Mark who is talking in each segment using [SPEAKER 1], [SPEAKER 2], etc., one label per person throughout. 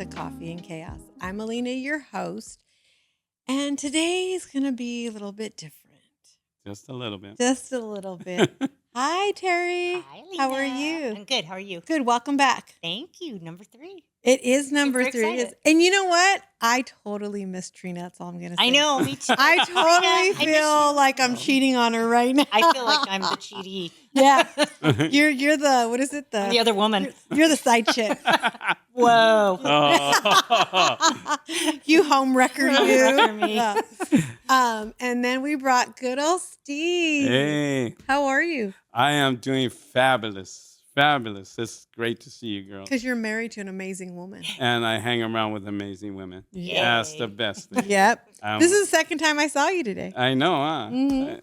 [SPEAKER 1] to Coffee and Chaos. I'm Aline, your host, and today is going to be a little bit different.
[SPEAKER 2] Just a little bit.
[SPEAKER 1] Just a little bit. Hi, Terry.
[SPEAKER 3] Hi, Lena.
[SPEAKER 1] How are you?
[SPEAKER 3] I'm good. How are you?
[SPEAKER 1] Good. Welcome back.
[SPEAKER 3] Thank you. Number 3.
[SPEAKER 1] It is number
[SPEAKER 3] Super
[SPEAKER 1] 3.
[SPEAKER 3] excited.
[SPEAKER 1] And you know what? I totally miss Trina. That's all I'm going to say.
[SPEAKER 3] I know. Me too.
[SPEAKER 1] I totally
[SPEAKER 3] I miss
[SPEAKER 1] feel
[SPEAKER 3] you.
[SPEAKER 1] like I'm cheating on her right now.
[SPEAKER 3] I feel like I'm the cheaty.
[SPEAKER 1] Yeah. You're the, what is it?
[SPEAKER 3] I'm the other woman.
[SPEAKER 1] You're the side chick.
[SPEAKER 3] Whoa.
[SPEAKER 2] Oh.
[SPEAKER 1] You home wrecker, you.
[SPEAKER 3] Homewrecker me.
[SPEAKER 1] Yeah. And then we brought good old Steve.
[SPEAKER 2] Hey,
[SPEAKER 1] How are you?
[SPEAKER 2] I am doing fabulous. Fabulous. It's great to see you, girl.
[SPEAKER 1] Because you're married to an amazing woman.
[SPEAKER 2] And I hang around with amazing women.
[SPEAKER 1] Yeah.
[SPEAKER 2] That's the best thing.
[SPEAKER 1] Yep.
[SPEAKER 2] Um,
[SPEAKER 1] This is the second time I saw you today.
[SPEAKER 2] I know, huh?
[SPEAKER 1] Mhm.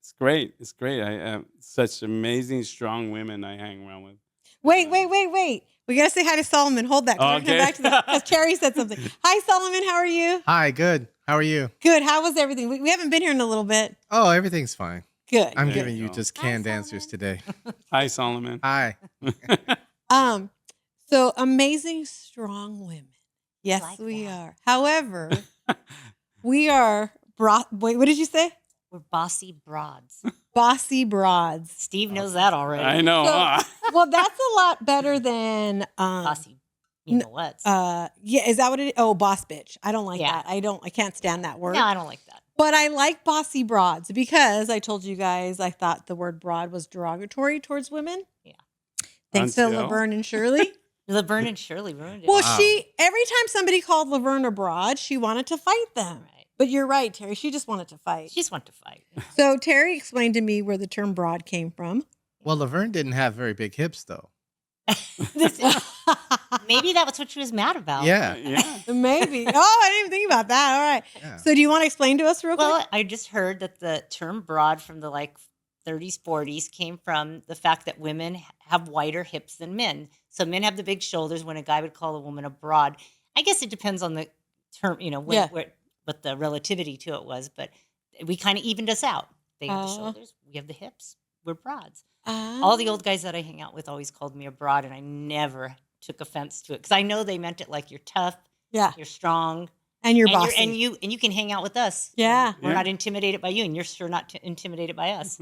[SPEAKER 2] It's great. It's great. I have such amazing, strong women I hang around with.
[SPEAKER 1] Wait. We got to say hi to Solomon. Hold that. 'Cause we're
[SPEAKER 2] Okay.
[SPEAKER 1] gonna come back to that. Because Terry said something. Hi, Solomon. How are you?
[SPEAKER 4] Hi, good. How are you?
[SPEAKER 1] Good. How was everything? We haven't been here in a little bit.
[SPEAKER 4] Oh, everything's fine.
[SPEAKER 1] Good.
[SPEAKER 4] I'm
[SPEAKER 2] There
[SPEAKER 4] giving
[SPEAKER 2] you
[SPEAKER 4] you
[SPEAKER 2] go.
[SPEAKER 4] just
[SPEAKER 3] Hi,
[SPEAKER 4] canned
[SPEAKER 3] Solomon.
[SPEAKER 4] answers today.
[SPEAKER 2] Hi, Solomon.
[SPEAKER 4] Hi.
[SPEAKER 1] So amazing, strong women. Yes,
[SPEAKER 3] like
[SPEAKER 1] we
[SPEAKER 3] that.
[SPEAKER 1] are. However, we are wait, what did you say?
[SPEAKER 3] We're bossy broads.
[SPEAKER 1] Bossy broads.
[SPEAKER 3] Steve knows that already.
[SPEAKER 2] I know,
[SPEAKER 1] So-
[SPEAKER 2] huh?
[SPEAKER 1] Well, that's a lot better than
[SPEAKER 3] Bossy. You know what?
[SPEAKER 1] yeah, is that what it is? Oh, boss bitch. I don't like
[SPEAKER 3] Yeah.
[SPEAKER 1] that. I can't stand that word.
[SPEAKER 3] No, I don't like that.
[SPEAKER 1] But I like bossy broads because I told you guys I thought the word broad was derogatory towards women.
[SPEAKER 3] Yeah.
[SPEAKER 1] Thanks to
[SPEAKER 2] Until?
[SPEAKER 1] Laverne and Shirley.
[SPEAKER 3] Laverne and Shirley ruined it.
[SPEAKER 1] Well,
[SPEAKER 4] Wow.
[SPEAKER 1] every time somebody called Laverne a broad, she wanted to fight them.
[SPEAKER 3] Right.
[SPEAKER 1] But you're right, Terry. She just wanted to fight.
[SPEAKER 3] She just want to fight.
[SPEAKER 1] So Terry explained to me where the term broad came from.
[SPEAKER 4] Well, Laverne didn't have very big hips, though.
[SPEAKER 3] Maybe that was what she was mad about.
[SPEAKER 4] Yeah.
[SPEAKER 2] Yeah.
[SPEAKER 1] Maybe. Oh, I didn't even think about that. All right.
[SPEAKER 4] Yeah.
[SPEAKER 1] So do you want to explain to us real quick?
[SPEAKER 3] Well, I just heard that the term broad from the 30s, 40s came from the fact that women have wider hips than men. So men have the big shoulders when a guy would call a woman a broad. I guess it depends on the term,
[SPEAKER 1] Yeah.
[SPEAKER 3] what the relativity to it was, but we kind of evened us out. They have the
[SPEAKER 1] Oh.
[SPEAKER 3] shoulders, we have the hips, we're broads. All the old guys that I hang out with always called me a broad, and I never took offense to it because I know they meant it like you're tough,
[SPEAKER 1] Yeah.
[SPEAKER 3] you're strong,
[SPEAKER 1] And you're
[SPEAKER 3] and
[SPEAKER 1] bossy.
[SPEAKER 3] and you can hang out with us.
[SPEAKER 1] Yeah.
[SPEAKER 3] We're
[SPEAKER 2] Yeah.
[SPEAKER 3] not intimidated by you, and you're sure not intimidated by us.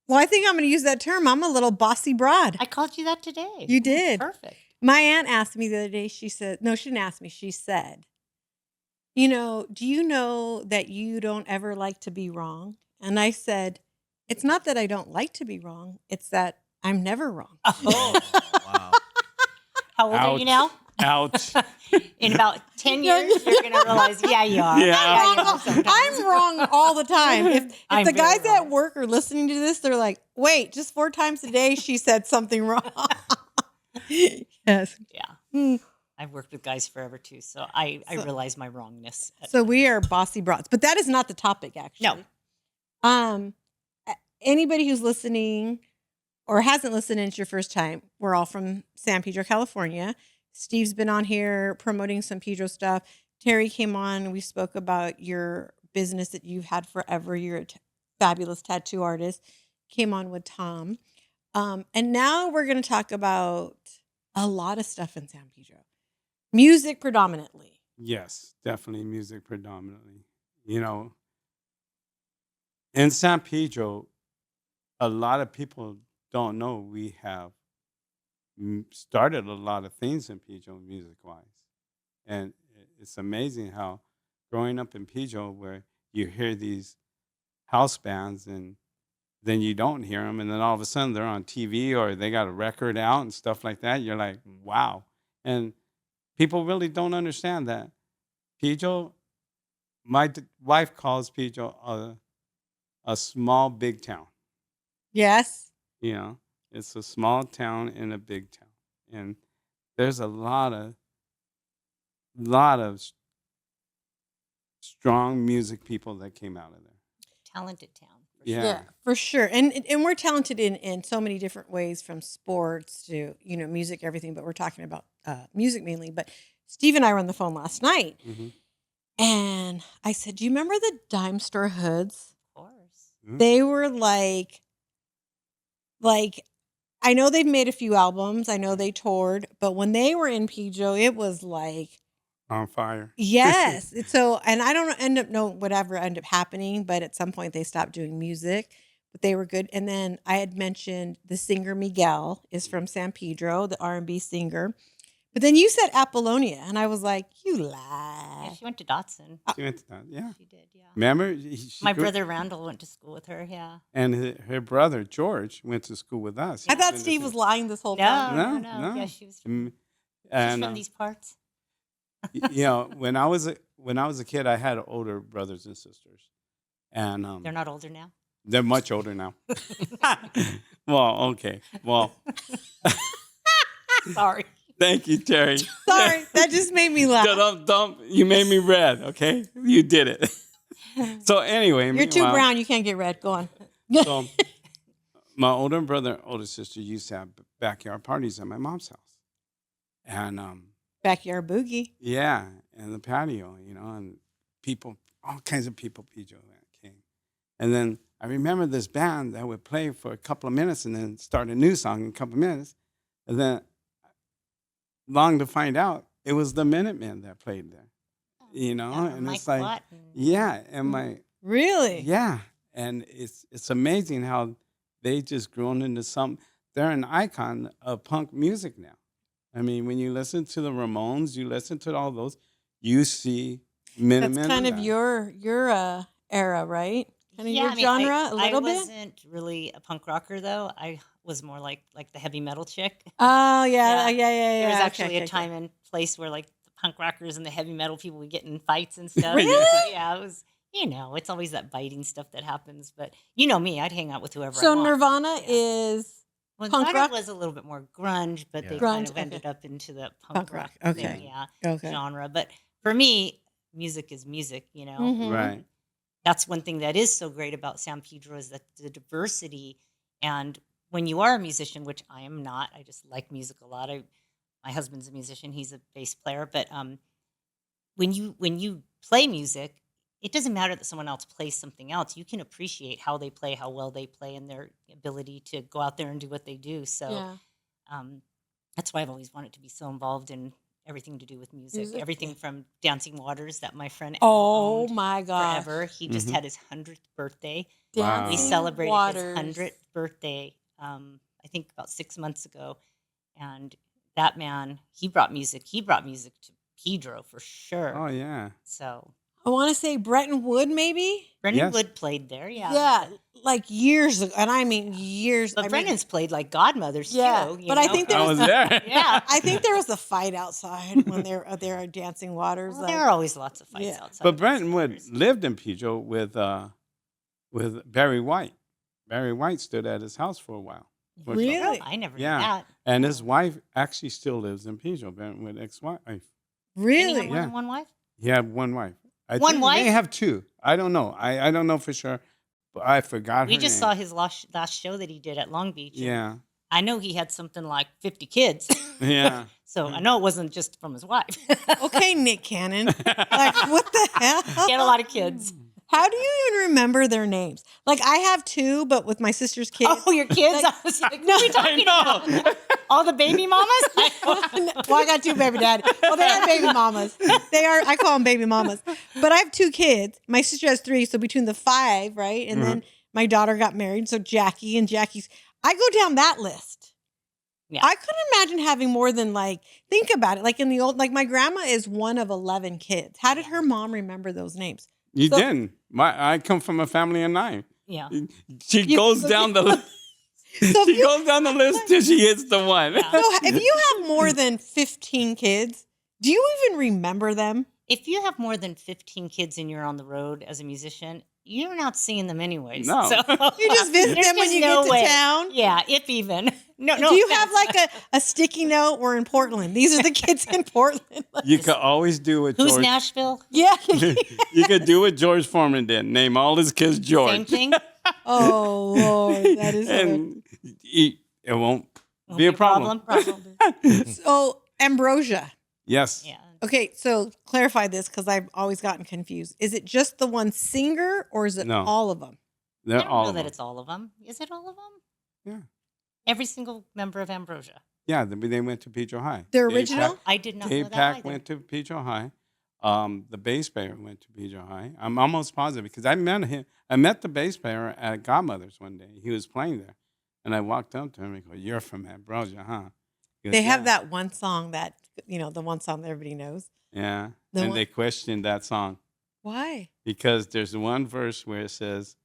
[SPEAKER 1] Well, I think I'm going to use that term. I'm a little bossy broad.
[SPEAKER 3] I called you that today.
[SPEAKER 1] You did.
[SPEAKER 3] Perfect.
[SPEAKER 1] My aunt asked me the other day, she said, no, she didn't ask me. She said, do you know that you don't ever like to be wrong? And I said, it's not that I don't like to be wrong. It's that I'm never wrong.
[SPEAKER 3] Oh,
[SPEAKER 4] Wow.
[SPEAKER 3] how old are you now?
[SPEAKER 2] Ouch.
[SPEAKER 3] In about 10 years, you're going to realize, yeah, you are.
[SPEAKER 2] Yeah.
[SPEAKER 1] I'm
[SPEAKER 3] you
[SPEAKER 1] wrong,
[SPEAKER 3] are sometimes.
[SPEAKER 1] I'm wrong all the time. If
[SPEAKER 3] I'm
[SPEAKER 1] the
[SPEAKER 3] very
[SPEAKER 1] guys at
[SPEAKER 3] wrong.
[SPEAKER 1] work are listening to this, they're like, wait, just 4 times a day she said something wrong. Yes.
[SPEAKER 3] Yeah.
[SPEAKER 1] Hmm.
[SPEAKER 3] I've worked with guys forever too, so I
[SPEAKER 1] So-
[SPEAKER 3] realize my wrongness.
[SPEAKER 1] So we are bossy broads, but that is not the topic, actually.
[SPEAKER 3] No.
[SPEAKER 1] Anybody who's listening or hasn't listened and it's your first time, we're all from San Pedro, California. Steve's been on here promoting some Pedro stuff. Terry came on. We spoke about your business that you've had forever. You're a fabulous tattoo artist. Came on with Tom. And now we're going to talk about a lot of stuff in San Pedro. Music predominantly.
[SPEAKER 2] Yes, definitely music predominantly. In San Pedro, a lot of people don't know we have started a lot of things in Pedro music-wise. And it's amazing how growing up in Pedro where you hear these house bands and then you don't hear them, and then all of a sudden they're on TV or they got a record out and stuff like that. You're like, wow. And people really don't understand that. Pedro, my wife calls Pedro a small, big town.
[SPEAKER 1] Yes.
[SPEAKER 2] It's a small town in a big town. And there's a lot of strong music people that came out of there.
[SPEAKER 3] Talented town. for
[SPEAKER 2] Yeah.
[SPEAKER 3] sure.
[SPEAKER 1] Yeah, for sure. And we're talented in so many different ways, from sports to, music, everything. But we're talking about music mainly. But Steve and I were on the phone last night.
[SPEAKER 2] Mm-hmm.
[SPEAKER 1] And I said, do you remember the dime store hoods?
[SPEAKER 3] Of course.
[SPEAKER 1] They were like I know they've made a few albums. I know they toured, but when they were in Pedro, it was like
[SPEAKER 2] On fire.
[SPEAKER 1] yes. So, and I don't end up know whatever ended up happening, but at some point they stopped doing music, but they were good. And then I had mentioned the singer Miguel is from San Pedro, the R&B singer. But then you said Apollonia, and I was like, you
[SPEAKER 3] Yeah,
[SPEAKER 1] lie.
[SPEAKER 3] she went to Dotson.
[SPEAKER 2] She went to that. Yeah.
[SPEAKER 3] She did, yeah.
[SPEAKER 2] Remember?
[SPEAKER 3] My brother Randall went to school with her, yeah.
[SPEAKER 2] And her brother, George, went to school with us.
[SPEAKER 1] I thought
[SPEAKER 2] He's
[SPEAKER 1] Steve
[SPEAKER 2] been
[SPEAKER 1] was
[SPEAKER 2] to-
[SPEAKER 1] lying this whole
[SPEAKER 3] No,
[SPEAKER 1] time.
[SPEAKER 3] no,
[SPEAKER 2] No,
[SPEAKER 3] no.
[SPEAKER 2] no.
[SPEAKER 3] Yeah, she was
[SPEAKER 2] Mm,
[SPEAKER 3] she's
[SPEAKER 2] And
[SPEAKER 3] from these parts.
[SPEAKER 2] you know, when I was a kid, I had older brothers and sisters, and
[SPEAKER 3] They're not older now.
[SPEAKER 2] they're much older now. Well, okay. Well,
[SPEAKER 3] Sorry.
[SPEAKER 2] thank you, Terry.
[SPEAKER 1] Sorry, that just made me laugh.
[SPEAKER 2] Dump. You made me red. Okay, you did it. So anyway,
[SPEAKER 1] You're too
[SPEAKER 2] meanwhile,
[SPEAKER 1] brown. You can't get red. Go on.
[SPEAKER 2] So my older brother, older sister used to have backyard parties at my mom's house, and
[SPEAKER 1] Backyard boogie.
[SPEAKER 2] yeah, and the patio, you know, and people, all kinds of people, Pedro, that came, and then I remember this band that would play for a couple of minutes and then start a new song in a couple of minutes, and then long to find out it was the Minutemen that played there, you know,
[SPEAKER 3] Yeah,
[SPEAKER 2] and
[SPEAKER 3] Mike
[SPEAKER 2] it's like,
[SPEAKER 3] Watt
[SPEAKER 2] yeah, and my
[SPEAKER 1] Really?
[SPEAKER 2] yeah, and it's amazing how they just grown into some. They're an icon of punk music now. I mean, when you listen to the Ramones, you listen to all those, you see Minutemen.
[SPEAKER 1] That's kind
[SPEAKER 2] in
[SPEAKER 1] of
[SPEAKER 2] that.
[SPEAKER 1] your era, right? Kind of
[SPEAKER 3] Yeah,
[SPEAKER 1] your
[SPEAKER 3] I mean,
[SPEAKER 1] genre, a little
[SPEAKER 3] I
[SPEAKER 1] bit.
[SPEAKER 3] wasn't really a punk rocker though. I was more like the heavy metal chick.
[SPEAKER 1] Oh yeah,
[SPEAKER 3] Yeah.
[SPEAKER 1] yeah.
[SPEAKER 3] There was
[SPEAKER 1] Okay,
[SPEAKER 3] actually
[SPEAKER 1] okay,
[SPEAKER 3] a time and place where like the punk rockers and the heavy metal people would get in fights and stuff.
[SPEAKER 1] Really?
[SPEAKER 3] Yeah, it was. You know, it's always that biting stuff that happens. But you know me, I'd hang out with whoever. I
[SPEAKER 1] So
[SPEAKER 3] want.
[SPEAKER 1] Nirvana
[SPEAKER 3] Yeah.
[SPEAKER 1] is
[SPEAKER 3] Well,
[SPEAKER 1] punk
[SPEAKER 3] Nirvana
[SPEAKER 1] rock?
[SPEAKER 3] was a little bit more grunge, but
[SPEAKER 4] Yeah.
[SPEAKER 3] they
[SPEAKER 1] Grunge,
[SPEAKER 3] kind of
[SPEAKER 1] okay.
[SPEAKER 3] ended up into the
[SPEAKER 1] Punk
[SPEAKER 3] punk
[SPEAKER 1] rock,
[SPEAKER 3] rock,
[SPEAKER 1] okay.
[SPEAKER 3] thing, yeah,
[SPEAKER 1] okay.
[SPEAKER 3] genre. But for me, music is music. You know,
[SPEAKER 1] Mhm.
[SPEAKER 2] Right.
[SPEAKER 3] that's one thing that is so great about San Pedro is that the diversity. And when you are a musician, which I am not, I just like music a lot. My husband's a musician; he's a bass player. But when you play music, it doesn't matter that someone else plays something else. You can appreciate how they play, how well they play, and their ability to go out there and do what they do. So
[SPEAKER 1] Yeah.
[SPEAKER 3] that's why I've always wanted to be so involved in everything to do with music.
[SPEAKER 1] Music?
[SPEAKER 3] Everything from Dancing Waters that my friend
[SPEAKER 1] Oh
[SPEAKER 3] owned
[SPEAKER 1] my gosh.
[SPEAKER 3] forever. He just
[SPEAKER 2] Mhm.
[SPEAKER 3] had his 100th birthday.
[SPEAKER 2] Wow.
[SPEAKER 3] We
[SPEAKER 1] Dancing
[SPEAKER 3] celebrated
[SPEAKER 1] Waters.
[SPEAKER 3] his 100th birthday, I think about 6 months ago. And that man, he brought music. He brought music to Pedro for sure.
[SPEAKER 2] Oh yeah.
[SPEAKER 3] So
[SPEAKER 1] I want to say Bretton Wood, maybe.
[SPEAKER 3] Brendan
[SPEAKER 2] Yes.
[SPEAKER 3] Wood played there, yeah.
[SPEAKER 1] Yeah, like years ago, and I mean years.
[SPEAKER 3] But
[SPEAKER 1] I mean,
[SPEAKER 3] Brendan's played like Godmothers
[SPEAKER 1] Yeah,
[SPEAKER 3] too. you
[SPEAKER 1] but I
[SPEAKER 3] know?
[SPEAKER 1] think
[SPEAKER 2] I
[SPEAKER 1] there
[SPEAKER 2] was
[SPEAKER 1] was
[SPEAKER 2] there.
[SPEAKER 3] Yeah.
[SPEAKER 1] I think there was a fight outside when they're dancing waters.
[SPEAKER 3] Well,
[SPEAKER 1] like,
[SPEAKER 3] there are always lots of fights
[SPEAKER 1] Yeah.
[SPEAKER 3] outside.
[SPEAKER 2] But
[SPEAKER 3] Dancing
[SPEAKER 2] Brenton Wood
[SPEAKER 3] Waters.
[SPEAKER 2] lived in Pedro with Barry White. Barry White stood at his house for a while. For
[SPEAKER 1] Really?
[SPEAKER 2] some-
[SPEAKER 3] Oh, I never
[SPEAKER 2] Yeah.
[SPEAKER 3] knew that.
[SPEAKER 2] And his wife actually still lives in Pedro. Brenton Wood ex-wife.
[SPEAKER 3] Did he
[SPEAKER 1] really.
[SPEAKER 3] have more
[SPEAKER 2] Yeah.
[SPEAKER 3] than one wife?
[SPEAKER 2] He had one wife. I
[SPEAKER 3] One
[SPEAKER 2] think
[SPEAKER 3] wife?
[SPEAKER 2] He may have two. I don't know. I don't know for sure. But I forgot
[SPEAKER 3] We
[SPEAKER 2] her
[SPEAKER 3] just
[SPEAKER 2] name.
[SPEAKER 3] saw his last show that he did at Long Beach. and
[SPEAKER 2] Yeah.
[SPEAKER 3] I know he had something like 50 kids.
[SPEAKER 2] Yeah.
[SPEAKER 3] So I know it wasn't just from his wife.
[SPEAKER 1] Okay, Nick Cannon. Like what the hell?
[SPEAKER 3] He had a lot of kids.
[SPEAKER 1] How do you even remember their names? Like I have two, but with my sister's kids.
[SPEAKER 3] Oh, your kids?
[SPEAKER 1] Like-
[SPEAKER 3] I was like,
[SPEAKER 1] No,
[SPEAKER 3] what are we talking about? All the baby mamas?
[SPEAKER 1] Well, I got two baby daddies. Well, they are baby mamas. They are. I call them baby mamas. But I have two kids. My sister has three, so between the five, right, and then my daughter got married, so Jackie and Jackie's. I go down that list.
[SPEAKER 3] Yeah.
[SPEAKER 1] I couldn't imagine having more than like. Think about it. Like in the old, like my grandma is one of 11 kids. How did her mom remember those names?
[SPEAKER 2] You
[SPEAKER 1] So-
[SPEAKER 2] didn't. I come from a family of 9.
[SPEAKER 3] Yeah.
[SPEAKER 2] She
[SPEAKER 1] You-
[SPEAKER 2] goes down the list.
[SPEAKER 1] So if
[SPEAKER 2] She
[SPEAKER 1] you,
[SPEAKER 2] goes down the list till she hits the one.
[SPEAKER 3] Yeah.
[SPEAKER 1] so if you have more than 15 kids, do you even remember them?
[SPEAKER 3] If you have more than 15 kids and you're on the road as a musician, you're not seeing them anyways.
[SPEAKER 2] No.
[SPEAKER 3] So
[SPEAKER 1] You just visit
[SPEAKER 3] there's
[SPEAKER 1] them when
[SPEAKER 3] just
[SPEAKER 1] you
[SPEAKER 3] no
[SPEAKER 1] get to
[SPEAKER 3] way.
[SPEAKER 1] town.
[SPEAKER 3] Yeah, if even. No,
[SPEAKER 1] Do you have
[SPEAKER 3] offense.
[SPEAKER 1] like a sticky note? We're in Portland. These are the kids in Portland.
[SPEAKER 2] You could always do what
[SPEAKER 3] Who's
[SPEAKER 2] George.
[SPEAKER 3] Nashville?
[SPEAKER 1] Yeah.
[SPEAKER 2] You could do what George Foreman did. Name all his kids George.
[SPEAKER 3] Same thing.
[SPEAKER 1] Oh Lord, that is hilarious.
[SPEAKER 2] And it won't
[SPEAKER 3] Won't
[SPEAKER 2] be a problem.
[SPEAKER 1] So Ambrosia.
[SPEAKER 2] Yes.
[SPEAKER 3] Yeah.
[SPEAKER 1] Okay, so clarify this because I've always gotten confused. Is it just the one singer or is it
[SPEAKER 2] No.
[SPEAKER 1] all of them?
[SPEAKER 3] I
[SPEAKER 2] They're
[SPEAKER 3] don't
[SPEAKER 2] all
[SPEAKER 3] know
[SPEAKER 2] of
[SPEAKER 3] that
[SPEAKER 2] them.
[SPEAKER 3] it's all of them. Is it all of them? Every single member of Ambrosia.
[SPEAKER 2] Yeah, they went to Pedro High.
[SPEAKER 1] The
[SPEAKER 2] Dave
[SPEAKER 1] original?
[SPEAKER 2] Pack-
[SPEAKER 3] I did not know
[SPEAKER 2] Dave
[SPEAKER 3] that
[SPEAKER 2] Pack
[SPEAKER 3] either.
[SPEAKER 2] went to Pedro High. The bass player went to Pedro High. I'm almost positive because I met him. I met the bass player at Godmother's one day. He was playing there, and I walked up to him and go, "You're from Ambrosia, huh?" He goes,
[SPEAKER 1] They have
[SPEAKER 2] "Yeah."
[SPEAKER 1] that one song that, the one song that everybody knows.
[SPEAKER 2] Yeah,
[SPEAKER 1] The
[SPEAKER 2] and
[SPEAKER 1] one-
[SPEAKER 2] they questioned that song
[SPEAKER 1] Why?
[SPEAKER 2] because there's one verse where it says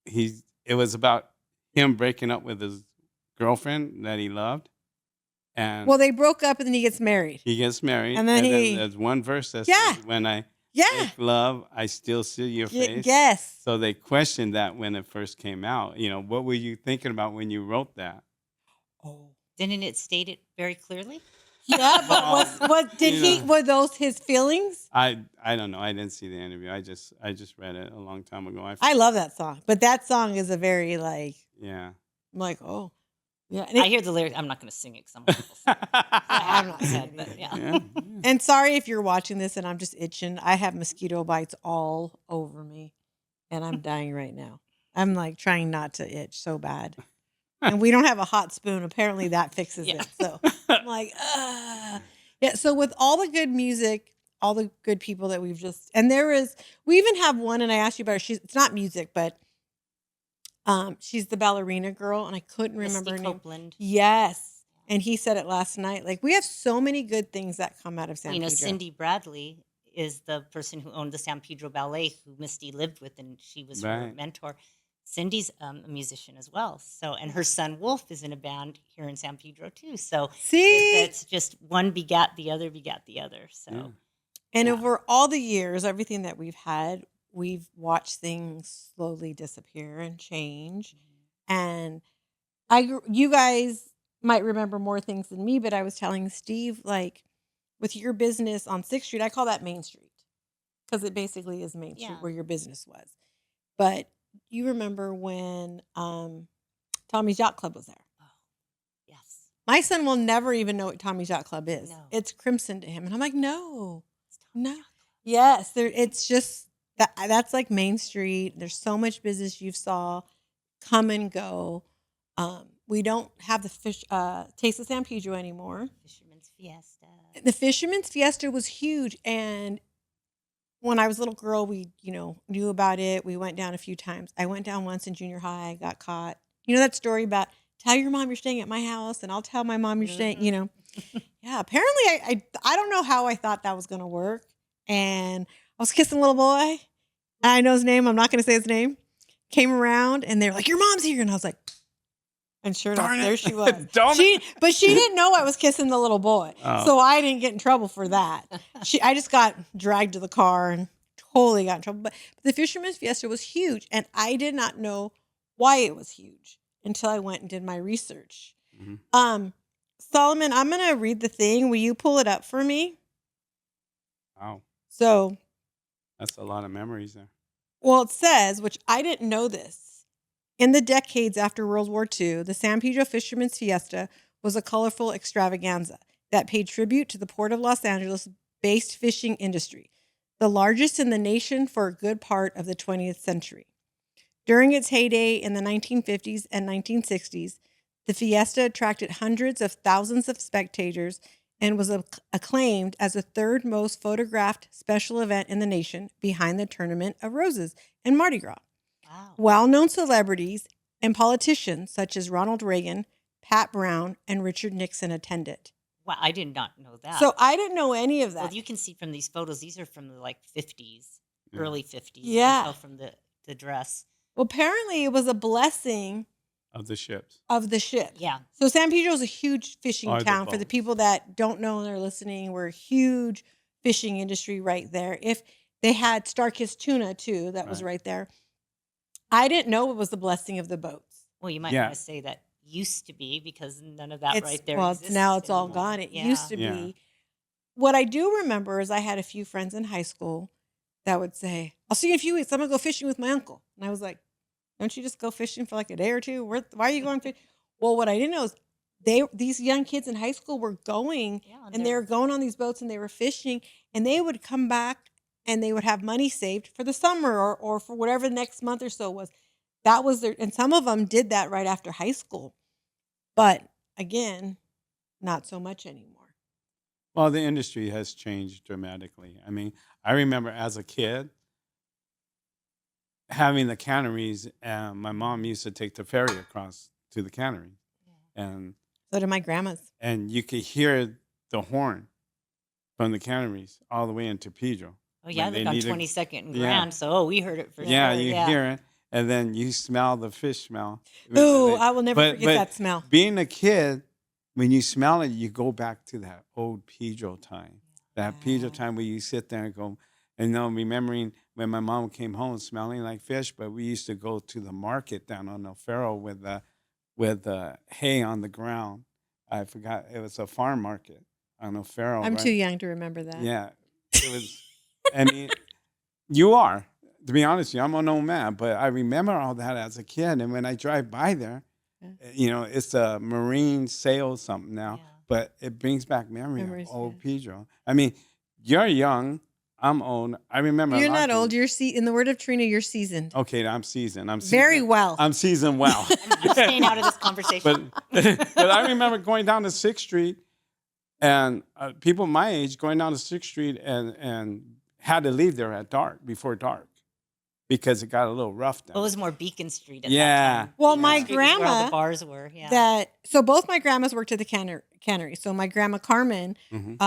[SPEAKER 2] it was about him breaking up with his girlfriend that he loved, and
[SPEAKER 1] Well, they broke up and then he gets married.
[SPEAKER 2] he gets married,
[SPEAKER 1] And then
[SPEAKER 2] there's one verse that
[SPEAKER 1] Yeah.
[SPEAKER 2] says, "When I
[SPEAKER 1] Yeah.
[SPEAKER 2] make love, I still see your face."
[SPEAKER 1] Yes.
[SPEAKER 2] So they questioned that when it first came out. What were you thinking about when you wrote that?
[SPEAKER 1] Oh.
[SPEAKER 3] Didn't it state it very clearly?
[SPEAKER 1] Yeah, but were those his feelings?
[SPEAKER 2] I don't know. I didn't see the interview. I just read it a long time ago.
[SPEAKER 1] I love that song. But that song is a very
[SPEAKER 2] yeah.
[SPEAKER 1] I'm like, oh. Yeah. And,
[SPEAKER 3] I hear the lyrics. I'm not going to sing it because I'm going to sing it.
[SPEAKER 1] I'm not
[SPEAKER 3] Yeah,
[SPEAKER 1] saying
[SPEAKER 3] but
[SPEAKER 1] anything.
[SPEAKER 3] yeah.
[SPEAKER 2] Yeah.
[SPEAKER 1] And sorry if you're watching this and I'm just itching. I have mosquito bites all over me and I'm dying right now. I'm trying not to itch so bad. And we don't have a hot spoon. Apparently that fixes
[SPEAKER 3] Yeah.
[SPEAKER 1] it. So I'm like, ugh. Yeah. So with all the good music, all the good people that we even have one, and I asked you about her. It's not music, but she's the ballerina girl, and I couldn't remember her
[SPEAKER 3] Misty
[SPEAKER 1] name.
[SPEAKER 3] Copeland.
[SPEAKER 1] Yes. And he said it last night. We have so many good things that come out of San Pedro.
[SPEAKER 3] Cindy Bradley is the person who owned the San Pedro Ballet, who Misty lived with, and she was her
[SPEAKER 2] Right.
[SPEAKER 3] mentor. Cindy's a musician as well. So, and her son Wolf is in a band here in San Pedro too. So
[SPEAKER 1] See?
[SPEAKER 3] it's just one begat the other begat the other. So
[SPEAKER 2] Yeah.
[SPEAKER 1] And
[SPEAKER 3] Yeah.
[SPEAKER 1] over all the years, everything that we've had, we've watched things slowly disappear and change. And you guys might remember more things than me, but I was telling Steve, with your business on 6th Street, I call that Main Street because it basically is Main Street
[SPEAKER 3] Yeah.
[SPEAKER 1] where your business was. But you remember when Tommy's Yacht Club was there.
[SPEAKER 3] yes,
[SPEAKER 1] My son will never even know what Tommy's Yacht Club is.
[SPEAKER 3] No.
[SPEAKER 1] It's crimson to him. And I'm like, no.
[SPEAKER 3] It's Tommy
[SPEAKER 1] No.
[SPEAKER 3] Yacht Club.
[SPEAKER 1] Yes, it's just that's like Main Street. There's so much business you saw come and go. We don't have the Taste of San Pedro anymore.
[SPEAKER 3] Fisherman's Fiesta.
[SPEAKER 1] The Fisherman's Fiesta was huge, and when I was a little girl, we knew about it. We went down a few times. I went down once in junior high. I got caught. You know that story about tell your mom you're staying at my house, and I'll tell my mom you're staying. Yeah. Apparently, I don't know how I thought that was going to work, and I was kissing a little boy. I know his name. I'm not going to say his name. Came around, and they were like, "Your mom's here," and I was like, and sure enough,
[SPEAKER 2] Darn it.
[SPEAKER 1] there she was.
[SPEAKER 2] Darn it.
[SPEAKER 1] But she didn't know I was kissing the little boy,
[SPEAKER 2] Oh.
[SPEAKER 1] so I didn't get in trouble for that. I just got dragged to the car and totally got in trouble. But the Fisherman's Fiesta was huge, and I did not know why it was huge until I went and did my research.
[SPEAKER 2] Mhm.
[SPEAKER 1] Solomon, I'm going to read the thing. Will you pull it up for me?
[SPEAKER 2] Wow.
[SPEAKER 1] So,
[SPEAKER 2] That's a lot of memories there.
[SPEAKER 1] well, it says, which I didn't know this, in the decades after World War II, the San Pedro Fisherman's Fiesta was a colorful extravaganza that paid tribute to the Port of Los Angeles-based fishing industry, the largest in the nation for a good part of the 20th century. During its heyday in the 1950s and 1960s, the fiesta attracted hundreds of thousands of spectators and was acclaimed as the third most photographed special event in the nation behind the Tournament of Roses and Mardi Gras.
[SPEAKER 3] Wow.
[SPEAKER 1] Well-known celebrities and politicians such as Ronald Reagan, Pat Brown, and Richard Nixon attended.
[SPEAKER 3] Wow, I did not know that.
[SPEAKER 1] So I didn't know any of that.
[SPEAKER 3] well, you can see from these photos, these are from the 50s,
[SPEAKER 2] Yeah.
[SPEAKER 3] early 50s.
[SPEAKER 1] Yeah.
[SPEAKER 3] You can tell from the dress.
[SPEAKER 1] Well, apparently it was a blessing
[SPEAKER 2] Of the ships.
[SPEAKER 1] of the ship.
[SPEAKER 3] Yeah.
[SPEAKER 1] So San Pedro is a huge fishing
[SPEAKER 2] Are the
[SPEAKER 1] town. For the
[SPEAKER 2] boats.
[SPEAKER 1] people that don't know and are listening, we're a huge fishing industry right there. If they had Starkist tuna too, that was
[SPEAKER 2] Right.
[SPEAKER 1] right there. I didn't know it was the blessing of the boats.
[SPEAKER 3] Well, you might
[SPEAKER 2] Yeah.
[SPEAKER 3] want to say that used to be because none of that
[SPEAKER 1] It's
[SPEAKER 3] right there
[SPEAKER 1] well,
[SPEAKER 3] exists
[SPEAKER 1] now it's all
[SPEAKER 3] anymore.
[SPEAKER 1] gone. It
[SPEAKER 3] Yeah.
[SPEAKER 1] used to
[SPEAKER 2] Yeah.
[SPEAKER 1] be. What I do remember is I had a few friends in high school that would say, "I'll see you in a few weeks. I'm gonna go fishing with my uncle." And I was like, "Don't you just go fishing for a day or two? Why are you going fishing?" Well, what I didn't know is these young kids in high school were going
[SPEAKER 3] Yeah,
[SPEAKER 1] and they were going on these boats and they were fishing, and they would come back and they would have money saved for the summer or for whatever the next month or so was. That was their, and some of them did that right after high school. But again, not so much anymore.
[SPEAKER 2] Well, the industry has changed dramatically. I mean, I remember as a kid having the canneries, and my mom used to take the ferry across to the cannery, and
[SPEAKER 1] So did my grandma's.
[SPEAKER 2] you could hear the horn from the canneries all the way into Pedro.
[SPEAKER 3] Oh yeah,
[SPEAKER 2] when they
[SPEAKER 3] like on
[SPEAKER 2] needed-
[SPEAKER 3] 22nd and
[SPEAKER 2] Yeah.
[SPEAKER 3] Grand. So we heard it for
[SPEAKER 2] Yeah,
[SPEAKER 3] sure.
[SPEAKER 2] you hear it, and then you smell the fish smell.
[SPEAKER 1] Ooh, I will never
[SPEAKER 2] But-
[SPEAKER 1] forget
[SPEAKER 2] but
[SPEAKER 1] that smell.
[SPEAKER 2] Being a kid, when you smell it, you go back to that old Pedro time. That Pedro
[SPEAKER 1] Yeah.
[SPEAKER 2] time where you sit there and go, and remembering when my mom came home smelling like fish, but we used to go to the market down on El Faro with the hay on the ground. I forgot, it was a farm market on El Faro.
[SPEAKER 1] I'm
[SPEAKER 2] right?
[SPEAKER 1] too young to remember that.
[SPEAKER 2] Yeah, it was. I mean, you are. To be honest with you, I'm an old man, but I remember all that as a kid. And when I drive by there,
[SPEAKER 1] Yeah.
[SPEAKER 2] it's a marine sail something now,
[SPEAKER 3] Yeah.
[SPEAKER 2] but it brings back
[SPEAKER 1] Memories,
[SPEAKER 2] of old
[SPEAKER 1] yeah.
[SPEAKER 2] Pedro. I mean, you're young. I'm old. I remember. a
[SPEAKER 1] You're
[SPEAKER 2] lot
[SPEAKER 1] not
[SPEAKER 2] of
[SPEAKER 1] old.
[SPEAKER 2] things.
[SPEAKER 1] You're in the word of Trina, you're seasoned.
[SPEAKER 2] Okay, I'm seasoned. I'm
[SPEAKER 1] Very
[SPEAKER 2] seasoned.
[SPEAKER 1] well.
[SPEAKER 2] I'm seasoned well.
[SPEAKER 3] I'm staying out of this conversation.
[SPEAKER 2] but I remember going down to 6th Street, and people my age going down to 6th Street and had to leave there at dark, before dark, because it got a little rough down.
[SPEAKER 3] Well, it was more Beacon Street at
[SPEAKER 2] Yeah.
[SPEAKER 3] that time.
[SPEAKER 1] Well,
[SPEAKER 3] Beacon
[SPEAKER 1] my
[SPEAKER 3] Street was where all
[SPEAKER 1] grandma
[SPEAKER 3] the bars were. Yeah.
[SPEAKER 1] So both my grandmas worked at the cannery. So my grandma Carmen,
[SPEAKER 2] Mhm.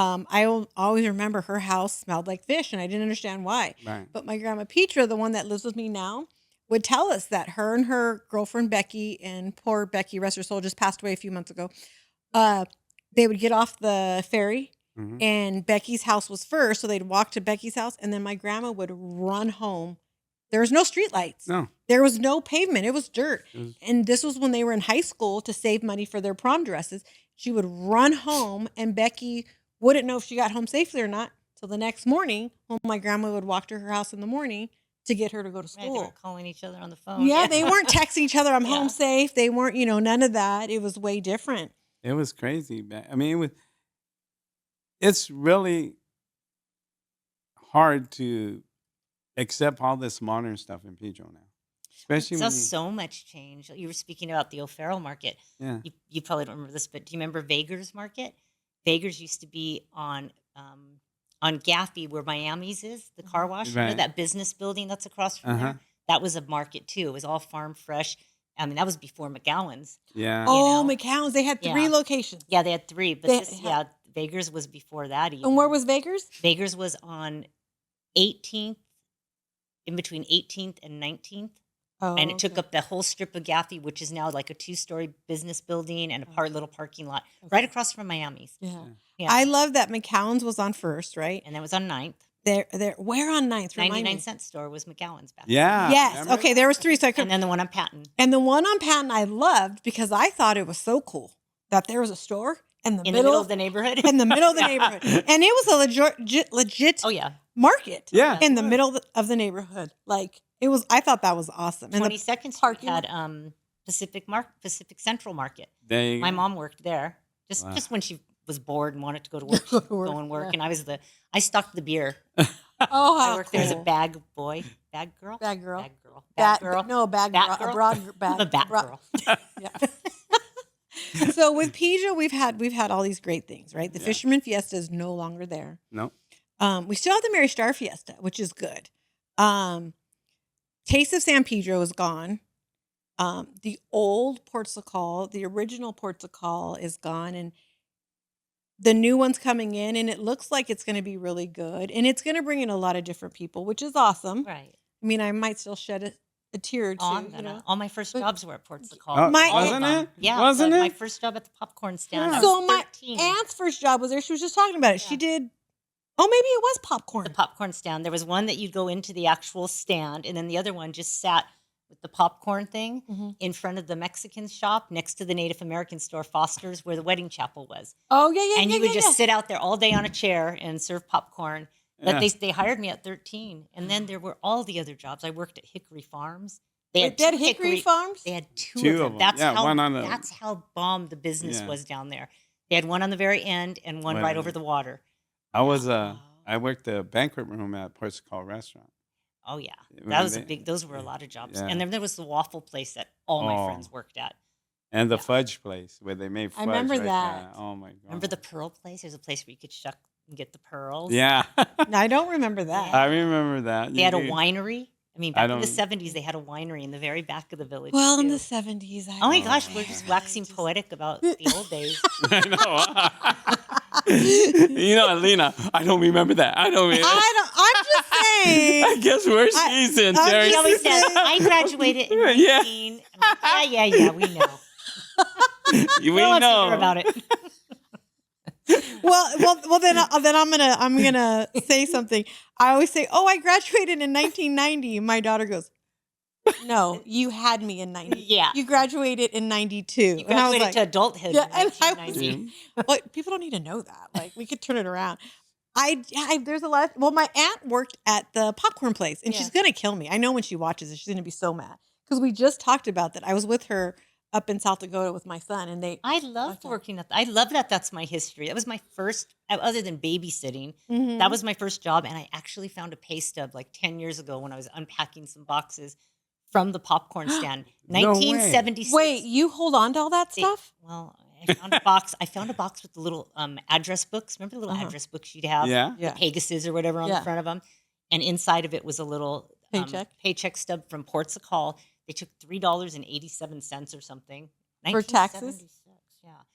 [SPEAKER 1] Always remember her house smelled like fish, and I didn't understand why.
[SPEAKER 2] Right.
[SPEAKER 1] But my grandma Petra, the one that lives with me now, would tell us that her and her girlfriend Becky, and poor Becky, rest her soul, just passed away a few months ago. They would get off the ferry,
[SPEAKER 2] Mhm.
[SPEAKER 1] and Becky's house was first, so they'd walk to Becky's house, and then my grandma would run home. There was no street lights.
[SPEAKER 2] No.
[SPEAKER 1] There was no pavement. It was dirt.
[SPEAKER 2] It was-
[SPEAKER 1] And this was when they were in high school to save money for their prom dresses. She would run home, and Becky wouldn't know if she got home safely or not till the next morning, when my grandma would walk to her house in the morning to get her to go to
[SPEAKER 3] Right, they
[SPEAKER 1] school.
[SPEAKER 3] were calling each other on the phone.
[SPEAKER 1] Yeah, they weren't texting each other, I'm
[SPEAKER 3] Yeah.
[SPEAKER 1] home safe. They weren't, none of that. It was way different.
[SPEAKER 2] It was crazy. I mean, it's really hard to accept all this modern stuff in Pedro now, especially
[SPEAKER 3] So
[SPEAKER 2] when
[SPEAKER 3] so much change. You were speaking about the O'Farrell Market.
[SPEAKER 2] yeah.
[SPEAKER 3] You probably don't remember this, but do you remember Vaggers Market? Vaggers used to be on Gaffey, where Miami's is, the car wash. You know
[SPEAKER 2] Right.
[SPEAKER 3] that business building that's across from
[SPEAKER 2] Uh-huh.
[SPEAKER 3] there? That was a market too. It was all farm fresh. I mean, that was before McGowan's.
[SPEAKER 2] Yeah.
[SPEAKER 1] Oh,
[SPEAKER 3] know?
[SPEAKER 1] McCown's. They had 3
[SPEAKER 3] Yeah.
[SPEAKER 1] locations.
[SPEAKER 3] Yeah, they had 3, but
[SPEAKER 1] They had-
[SPEAKER 3] Vaggers was before that even.
[SPEAKER 1] And where was Vaggers?
[SPEAKER 3] Vaggers was on 18th, in between 18th and 19th.
[SPEAKER 1] Oh,
[SPEAKER 3] And it took
[SPEAKER 1] okay.
[SPEAKER 3] up the whole strip of Gaffey, which is now like a 2-story business building and a little parking lot
[SPEAKER 1] Okay.
[SPEAKER 3] right across from Miami's.
[SPEAKER 1] Yeah.
[SPEAKER 3] Yeah.
[SPEAKER 1] I love that McCown's was on first, right?
[SPEAKER 3] And that was on 9th.
[SPEAKER 1] There. Where on 9th? Remind
[SPEAKER 3] 99-cent
[SPEAKER 1] me.
[SPEAKER 3] store was McGowan's back.
[SPEAKER 2] Yeah.
[SPEAKER 1] Yes.
[SPEAKER 2] Remember
[SPEAKER 1] Okay.
[SPEAKER 2] that?
[SPEAKER 1] There was 3, so I could.
[SPEAKER 3] And then the one on Patton.
[SPEAKER 1] And the one on Patton I loved because I thought it was so cool that there was a store in the
[SPEAKER 3] In the
[SPEAKER 1] middle
[SPEAKER 3] middle of the neighborhood.
[SPEAKER 1] in the middle of the neighborhood, and it was a legit
[SPEAKER 3] Oh, yeah.
[SPEAKER 1] market.
[SPEAKER 2] Yeah.
[SPEAKER 1] In the middle of the neighborhood, like it was. I thought that was awesome. And the
[SPEAKER 3] 22nd Street
[SPEAKER 1] parking
[SPEAKER 3] had Pacific Central Market.
[SPEAKER 2] They,
[SPEAKER 3] My mom worked there
[SPEAKER 2] Wow.
[SPEAKER 3] just when she was bored and wanted to go to work,
[SPEAKER 1] Go to work,
[SPEAKER 3] go and work.
[SPEAKER 1] yeah.
[SPEAKER 3] And I stocked the beer.
[SPEAKER 1] oh, how
[SPEAKER 3] I worked there as a
[SPEAKER 1] cool.
[SPEAKER 3] bag girl.
[SPEAKER 1] Bag girl.
[SPEAKER 3] Bag girl.
[SPEAKER 1] Bat,
[SPEAKER 3] Bag girl.
[SPEAKER 1] No, bag
[SPEAKER 3] Bat
[SPEAKER 1] girl.
[SPEAKER 3] girl?
[SPEAKER 1] A broad bag.
[SPEAKER 3] I'm a bat girl.
[SPEAKER 1] Yeah. So with Pedro, we've had all these great things, right? The
[SPEAKER 2] Yeah.
[SPEAKER 1] Fisherman Fiesta is no longer there.
[SPEAKER 2] no.
[SPEAKER 1] We still have the Mary Star Fiesta, which is good. Taste of San Pedro is gone. The old Portugal, the original Portugal is gone, and the new one's coming in, and it looks like it's going to be really good, and it's going to bring in a lot of different people, which is awesome.
[SPEAKER 3] Right.
[SPEAKER 1] I mean, I might still shed a tear or two.
[SPEAKER 3] Oh, I'm gonna. All my first
[SPEAKER 1] But-
[SPEAKER 3] jobs were at Ports of Call.
[SPEAKER 2] Oh,
[SPEAKER 1] My-
[SPEAKER 2] wasn't it?
[SPEAKER 3] Yeah,
[SPEAKER 2] Wasn't
[SPEAKER 3] my
[SPEAKER 2] it?
[SPEAKER 3] first job at the popcorn stand.
[SPEAKER 2] Yeah.
[SPEAKER 3] I
[SPEAKER 1] So
[SPEAKER 3] was
[SPEAKER 1] my
[SPEAKER 3] 13.
[SPEAKER 1] aunt's first job was there. She was just talking about it. She
[SPEAKER 3] Yeah.
[SPEAKER 1] did. Oh, maybe it was popcorn.
[SPEAKER 3] The popcorn stand. There was one that you'd go into the actual stand, and then the other one just sat with the popcorn thing
[SPEAKER 1] Mhm.
[SPEAKER 3] in front of the Mexican shop next to the Native American store, Foster's, where the wedding chapel was.
[SPEAKER 1] Oh yeah, yeah,
[SPEAKER 3] And
[SPEAKER 1] yeah,
[SPEAKER 3] you would
[SPEAKER 1] yeah,
[SPEAKER 3] just
[SPEAKER 1] yeah.
[SPEAKER 3] sit out there all day on a chair and serve popcorn. But
[SPEAKER 2] Yeah.
[SPEAKER 3] they hired me at 13, and then there were all the other jobs. I worked at Hickory Farms. They
[SPEAKER 1] Wait, Dead
[SPEAKER 3] two
[SPEAKER 1] Hickory Farms.
[SPEAKER 3] They had two
[SPEAKER 2] Two
[SPEAKER 3] of
[SPEAKER 2] of
[SPEAKER 3] them.
[SPEAKER 2] them.
[SPEAKER 3] That's
[SPEAKER 2] Yeah,
[SPEAKER 3] how
[SPEAKER 2] one on the-
[SPEAKER 3] that's how bomb the business
[SPEAKER 2] Yeah.
[SPEAKER 3] was down there. They had one on the very end and one
[SPEAKER 2] Right
[SPEAKER 3] right
[SPEAKER 2] on
[SPEAKER 3] over
[SPEAKER 2] it.
[SPEAKER 3] the water.
[SPEAKER 2] I worked the banquet room at Portugal Restaurant.
[SPEAKER 3] Oh yeah,
[SPEAKER 2] When
[SPEAKER 3] that was
[SPEAKER 2] they-
[SPEAKER 3] Those were a lot of jobs.
[SPEAKER 2] Yeah.
[SPEAKER 3] And then there was the waffle place that all my
[SPEAKER 2] Oh.
[SPEAKER 3] friends worked at.
[SPEAKER 2] And the
[SPEAKER 3] Yeah.
[SPEAKER 2] fudge place where they made fudge.
[SPEAKER 1] I remember
[SPEAKER 2] right
[SPEAKER 1] that.
[SPEAKER 2] there. Oh my god.
[SPEAKER 3] Remember the pearl place? There's a place where you could shuck and get the pearls.
[SPEAKER 2] Yeah.
[SPEAKER 1] No, I don't remember that.
[SPEAKER 2] I remember that.
[SPEAKER 3] They
[SPEAKER 2] You
[SPEAKER 3] had a
[SPEAKER 2] do.
[SPEAKER 3] winery. I mean,
[SPEAKER 2] I
[SPEAKER 3] back in the
[SPEAKER 2] don't-
[SPEAKER 3] 70s, they had a winery in the very back of the village.
[SPEAKER 1] Well, in
[SPEAKER 3] too.
[SPEAKER 1] the 70s.
[SPEAKER 3] Oh my
[SPEAKER 2] Oh,
[SPEAKER 3] gosh,
[SPEAKER 2] my
[SPEAKER 3] we're just
[SPEAKER 2] God.
[SPEAKER 3] waxing poetic about the old days.
[SPEAKER 2] I know. You know, Alina, I don't remember that. I don't remember.
[SPEAKER 1] I'm just saying.
[SPEAKER 2] I guess where
[SPEAKER 1] I-
[SPEAKER 2] she's in,
[SPEAKER 1] I'm
[SPEAKER 2] Terry.
[SPEAKER 3] She
[SPEAKER 1] just
[SPEAKER 3] always says,
[SPEAKER 1] saying.
[SPEAKER 3] I graduated in
[SPEAKER 2] Yeah.
[SPEAKER 3] 19. I'm like, yeah, we know.
[SPEAKER 2] We
[SPEAKER 3] No one's
[SPEAKER 2] know
[SPEAKER 3] hear about it.
[SPEAKER 1] Well, then I'm gonna say something. I always say, "Oh, I graduated in 1990." My daughter goes, "No, you had me in 90.
[SPEAKER 3] Yeah.
[SPEAKER 1] You graduated in 92."
[SPEAKER 3] You
[SPEAKER 1] And I was
[SPEAKER 3] graduated
[SPEAKER 1] like,
[SPEAKER 3] to adulthood
[SPEAKER 1] Yeah,
[SPEAKER 3] in
[SPEAKER 1] and I was-
[SPEAKER 3] 1990.
[SPEAKER 1] "But people don't need to know that. Like, we could turn it around." There's a lot. Well, my aunt worked at the popcorn place, and
[SPEAKER 3] Yeah.
[SPEAKER 1] she's gonna kill me. I know when she watches it, she's gonna be so mad because we just talked about that. I was with her up in South Dakota with my son, and
[SPEAKER 3] I loved working at I love that that's my history. That was my first, other than babysitting,
[SPEAKER 1] Mhm.
[SPEAKER 3] that was my first job. And I actually found a pay stub like 10 years ago when I was unpacking some boxes from the popcorn stand.
[SPEAKER 2] No way.
[SPEAKER 3] 1976.
[SPEAKER 1] Wait, you hold on to all that
[SPEAKER 3] They-
[SPEAKER 1] stuff?
[SPEAKER 3] Well, I found a box. I found a box with the little address books. Remember the little
[SPEAKER 1] Uh-huh.
[SPEAKER 3] address books you'd have?
[SPEAKER 2] Yeah.
[SPEAKER 1] Yeah.
[SPEAKER 3] Pegasus or whatever on
[SPEAKER 1] Yeah.
[SPEAKER 3] the front of them. And inside of it was a little paycheck stub from Ports of Call. They took $3.87 or something.
[SPEAKER 1] For taxes?
[SPEAKER 3] 1976,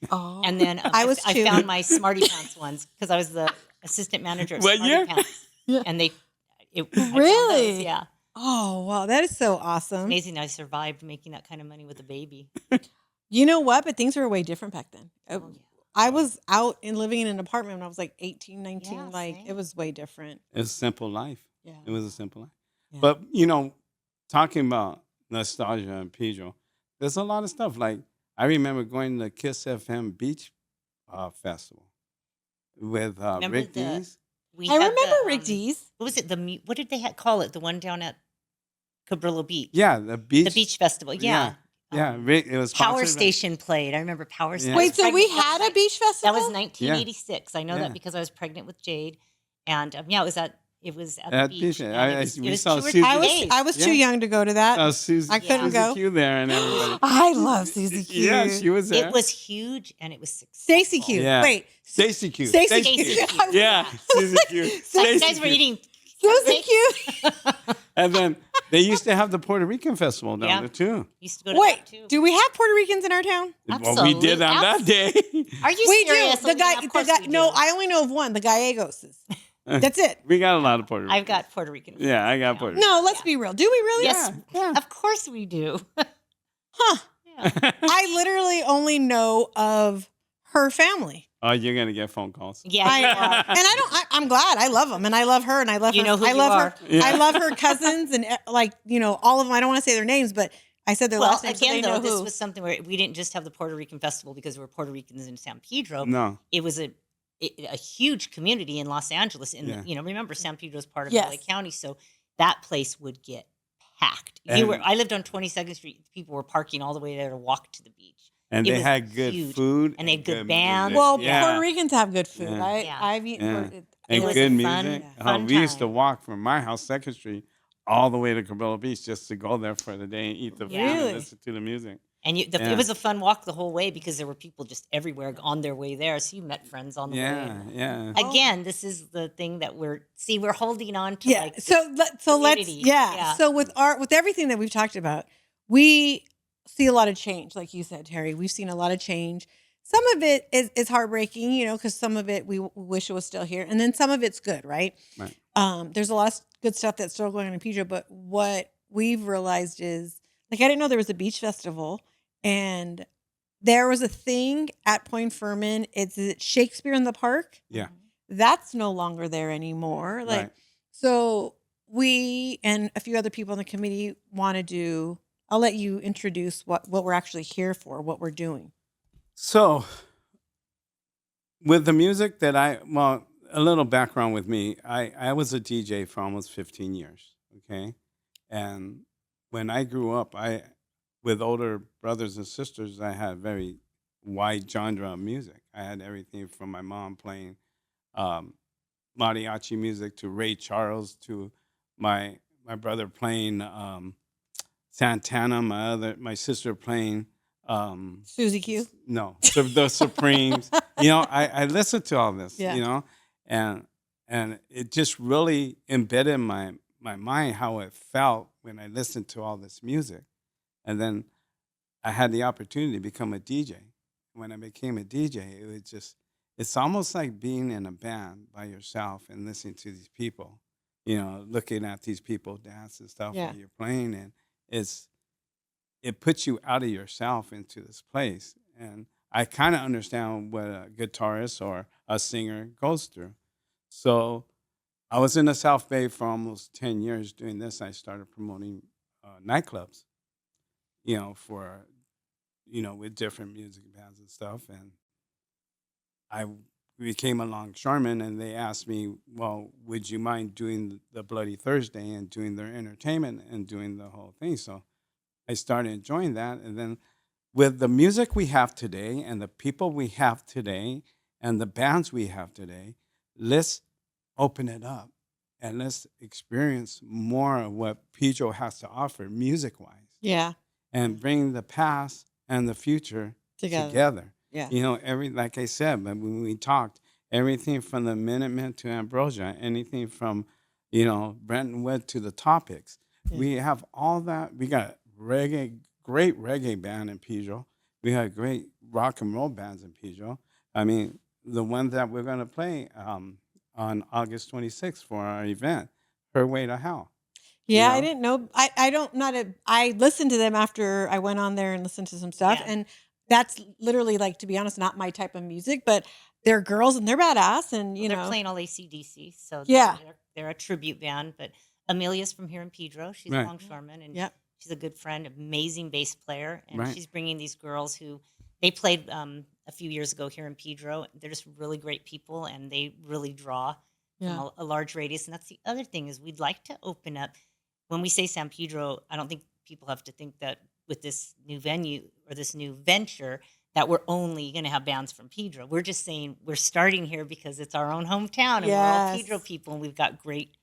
[SPEAKER 3] yeah.
[SPEAKER 1] Oh,
[SPEAKER 3] And then
[SPEAKER 1] I was
[SPEAKER 3] I
[SPEAKER 1] too.
[SPEAKER 3] found my Smarty Pants ones because I was the assistant manager of
[SPEAKER 2] What
[SPEAKER 3] Smarty
[SPEAKER 2] year?
[SPEAKER 3] Pants.
[SPEAKER 1] Yeah.
[SPEAKER 3] And I found those,
[SPEAKER 1] Really?
[SPEAKER 3] yeah.
[SPEAKER 1] Oh, wow. That is so awesome.
[SPEAKER 3] Amazing I survived making that kind of money with a baby.
[SPEAKER 1] You know what? But things were way different back then.
[SPEAKER 3] Oh, yeah.
[SPEAKER 1] I was out and living in an apartment when I was like 18, 19.
[SPEAKER 3] Yeah,
[SPEAKER 1] Like,
[SPEAKER 3] same.
[SPEAKER 1] it was way different.
[SPEAKER 2] It was a simple life.
[SPEAKER 1] Yeah.
[SPEAKER 2] It was a simple life.
[SPEAKER 1] Yeah.
[SPEAKER 2] But, you know, talking about nostalgia and Pedro, there's a lot of stuff. Like, I remember going to the Kiss FM Beach Festival with
[SPEAKER 3] Remember
[SPEAKER 2] Rick
[SPEAKER 3] the-
[SPEAKER 2] Dees.
[SPEAKER 3] We
[SPEAKER 1] I
[SPEAKER 3] had
[SPEAKER 1] remember
[SPEAKER 3] the,
[SPEAKER 1] Rick D's.
[SPEAKER 3] What was it? What did they call it? The one down at Cabrillo Beach.
[SPEAKER 2] Yeah, the beach.
[SPEAKER 3] The beach festival. Yeah.
[SPEAKER 2] Yeah, Rick, it was
[SPEAKER 3] Power
[SPEAKER 2] sponsored by-
[SPEAKER 3] Station played. I remember Power Station.
[SPEAKER 2] Yeah.
[SPEAKER 1] Wait, so we
[SPEAKER 3] Pregnant-
[SPEAKER 1] had a
[SPEAKER 3] that
[SPEAKER 1] beach
[SPEAKER 3] was
[SPEAKER 1] festival?
[SPEAKER 3] That was 1986. I know
[SPEAKER 2] Yeah.
[SPEAKER 3] that because I was pregnant with Jade, and it was at
[SPEAKER 2] At
[SPEAKER 3] the beach.
[SPEAKER 2] beach.
[SPEAKER 3] and
[SPEAKER 2] I-
[SPEAKER 3] it was,
[SPEAKER 2] we
[SPEAKER 3] it was
[SPEAKER 2] saw
[SPEAKER 3] 2 or
[SPEAKER 2] Susie-
[SPEAKER 3] 3
[SPEAKER 1] I was
[SPEAKER 3] days.
[SPEAKER 1] I was too
[SPEAKER 2] Yeah.
[SPEAKER 1] young to go to that.
[SPEAKER 2] Susie,
[SPEAKER 1] I couldn't
[SPEAKER 2] Susie
[SPEAKER 1] go.
[SPEAKER 2] Q there and everybody.
[SPEAKER 1] I love Susie Q.
[SPEAKER 2] Yeah, she was there.
[SPEAKER 3] It was huge, and it was
[SPEAKER 1] Stacy
[SPEAKER 3] successful.
[SPEAKER 1] Q.
[SPEAKER 2] Yeah.
[SPEAKER 1] Wait,
[SPEAKER 2] Stacy Q.
[SPEAKER 1] Stacy
[SPEAKER 3] Stacy
[SPEAKER 1] Q.
[SPEAKER 3] Q.
[SPEAKER 2] Yeah, Susie Q.
[SPEAKER 3] So you
[SPEAKER 2] Stacy
[SPEAKER 3] guys were
[SPEAKER 2] Q.
[SPEAKER 3] eating.
[SPEAKER 1] Susie Q.
[SPEAKER 2] And then they used to have the Puerto Rican festival down
[SPEAKER 3] Yeah.
[SPEAKER 2] there too.
[SPEAKER 3] Used to go to
[SPEAKER 1] Wait,
[SPEAKER 3] that too.
[SPEAKER 1] do we have Puerto Ricans in our town?
[SPEAKER 2] Well, we did on that day.
[SPEAKER 3] Are you
[SPEAKER 1] We
[SPEAKER 3] serious?
[SPEAKER 1] do. The
[SPEAKER 3] Alina? Of course we
[SPEAKER 1] No,
[SPEAKER 3] do.
[SPEAKER 1] I only know of one. The Gallegoses. That's it.
[SPEAKER 2] We got a lot of Puerto Rican.
[SPEAKER 3] I've got Puerto Rican.
[SPEAKER 2] Yeah, I got
[SPEAKER 3] now.
[SPEAKER 2] Puerto Rican.
[SPEAKER 1] No, let's be real. Do we really?
[SPEAKER 3] Yes,
[SPEAKER 2] Yeah.
[SPEAKER 3] of course we do.
[SPEAKER 1] Huh.
[SPEAKER 3] Yeah.
[SPEAKER 1] I literally only know of her family.
[SPEAKER 2] Oh, you're gonna get phone calls.
[SPEAKER 3] Yeah,
[SPEAKER 1] I,
[SPEAKER 3] you are.
[SPEAKER 1] and I don't. I'm glad. I love them, and I love her, and I love
[SPEAKER 3] You
[SPEAKER 1] her.
[SPEAKER 3] know who
[SPEAKER 1] I
[SPEAKER 3] you
[SPEAKER 1] love
[SPEAKER 3] are.
[SPEAKER 1] her.
[SPEAKER 2] Yeah.
[SPEAKER 1] I love her cousins, and all of them. I don't want to say their names, but I said their
[SPEAKER 3] Well,
[SPEAKER 1] last names. So
[SPEAKER 3] again,
[SPEAKER 1] they know
[SPEAKER 3] though, this
[SPEAKER 1] who.
[SPEAKER 3] was something where we didn't just have the Puerto Rican festival because we were Puerto Ricans in San Pedro.
[SPEAKER 2] No.
[SPEAKER 3] It was a huge community in Los Angeles. And
[SPEAKER 2] Yeah.
[SPEAKER 3] remember, San Pedro is part of
[SPEAKER 1] Yes.
[SPEAKER 3] LA County, so that place would get packed.
[SPEAKER 2] And-
[SPEAKER 3] I lived on 22nd Street. People were parking all the way there to walk to the beach.
[SPEAKER 2] And
[SPEAKER 3] It
[SPEAKER 2] they
[SPEAKER 3] was
[SPEAKER 2] had good
[SPEAKER 3] huge.
[SPEAKER 2] food.
[SPEAKER 3] And they had good
[SPEAKER 2] music.
[SPEAKER 3] bands.
[SPEAKER 1] Well,
[SPEAKER 2] yeah.
[SPEAKER 1] Puerto Ricans have good food.
[SPEAKER 2] Yeah.
[SPEAKER 3] Yeah.
[SPEAKER 1] I've eaten.
[SPEAKER 2] Yeah.
[SPEAKER 1] It
[SPEAKER 2] And
[SPEAKER 3] was
[SPEAKER 2] good
[SPEAKER 3] a fun-
[SPEAKER 2] music.
[SPEAKER 3] fun
[SPEAKER 2] We used to
[SPEAKER 3] time.
[SPEAKER 2] walk from my house, Second Street, all the way to Cabrillo Beach just to go there for the day and eat the food
[SPEAKER 1] Really?
[SPEAKER 2] and listen to the music.
[SPEAKER 3] And
[SPEAKER 2] Yeah.
[SPEAKER 3] it was a fun walk the whole way because there were people just everywhere on their way there. So you met friends on the
[SPEAKER 2] Yeah,
[SPEAKER 3] way.
[SPEAKER 2] yeah.
[SPEAKER 3] Again, this is the thing that we're holding on to.
[SPEAKER 1] Yeah.
[SPEAKER 3] Like
[SPEAKER 1] So let's.
[SPEAKER 3] community. Yeah.
[SPEAKER 1] So with everything that we've talked about, we see a lot of change. Like you said, Terry, we've seen a lot of change. Some of it is heartbreaking, because some of it we wish it was still here, and then some of it's good, right?
[SPEAKER 2] Right.
[SPEAKER 1] There's a lot of good stuff that's still going on in Pedro, but what we've realized is, like, I didn't know there was a beach festival, and there was a thing at Point Furman. It's Shakespeare in the Park.
[SPEAKER 2] Yeah.
[SPEAKER 1] That's no longer there anymore. Like,
[SPEAKER 2] Right.
[SPEAKER 1] so we and a few other people on the committee want to do. I'll let you introduce what we're actually here for, what we're doing.
[SPEAKER 2] So, with the music that a little background with me, I was a DJ for almost 15 years, okay? And when I grew up, with older brothers and sisters, I had very wide genre of music. I had everything from my mom playing mariachi music to Ray Charles to my brother playing Santana, my sister playing
[SPEAKER 1] Susie Q.
[SPEAKER 2] No, so the Supremes. I listened to all this.
[SPEAKER 1] Yeah.
[SPEAKER 2] And it just really embedded in my mind how it felt when I listened to all this music, and then I had the opportunity to become a DJ. When I became a DJ, it was it's almost like being in a band by yourself and listening to these people, looking at these people dance and stuff
[SPEAKER 1] Yeah.
[SPEAKER 2] while you're playing. And it puts you out of yourself into this place. And I kind of understand what a guitarist or a singer goes through. So I was in the South Bay for almost 10 years doing this. I started promoting nightclubs, for with different music bands and stuff. And I became a longshoreman, and they asked me, well, would you mind doing the Bloody Thursday and doing their entertainment and doing the whole thing? So I started enjoying that. And then with the music we have today and the people we have today and the bands we have today, let's open it up and let's experience more of what Pedro has to offer music-wise.
[SPEAKER 1] Yeah.
[SPEAKER 2] And bring the past and the future together.
[SPEAKER 1] Yeah.
[SPEAKER 2] Like I said, when we talked, everything from the Minutemen to Ambrosia, anything from, Brentwood to the Topics.
[SPEAKER 1] Yeah.
[SPEAKER 2] We have all that. We got great reggae band in Pedro. We have great rock and roll bands in Pedro. I mean, the one that we're going to play on August 26th for our event, Her Way to Hell.
[SPEAKER 1] Yeah, I didn't know. I listened to them after I went on there and listened to some stuff.
[SPEAKER 3] Yeah.
[SPEAKER 1] And that's literally, like, to be honest, not my type of music, but they're girls and they're badass. And,
[SPEAKER 3] They're playing all AC/DC. So
[SPEAKER 1] Yeah.
[SPEAKER 3] they're a tribute band. But Amelia's from here in Pedro. She's a
[SPEAKER 2] Right.
[SPEAKER 3] longshoreman. And
[SPEAKER 1] Yep.
[SPEAKER 3] she's a good friend, amazing bass player. And
[SPEAKER 2] Right.
[SPEAKER 3] she's bringing these girls who they played a few years ago here in Pedro. They're just really great people, and they really draw
[SPEAKER 1] Yeah.
[SPEAKER 3] from a large radius. And that's the other thing is we'd like to open up. When we say San Pedro, I don't think people have to think that with this new venue or this new venture that we're only going to have bands from Pedro. We're just saying we're starting here because it's our own hometown and we're all
[SPEAKER 1] Yes.
[SPEAKER 3] Pedro people, and we've got great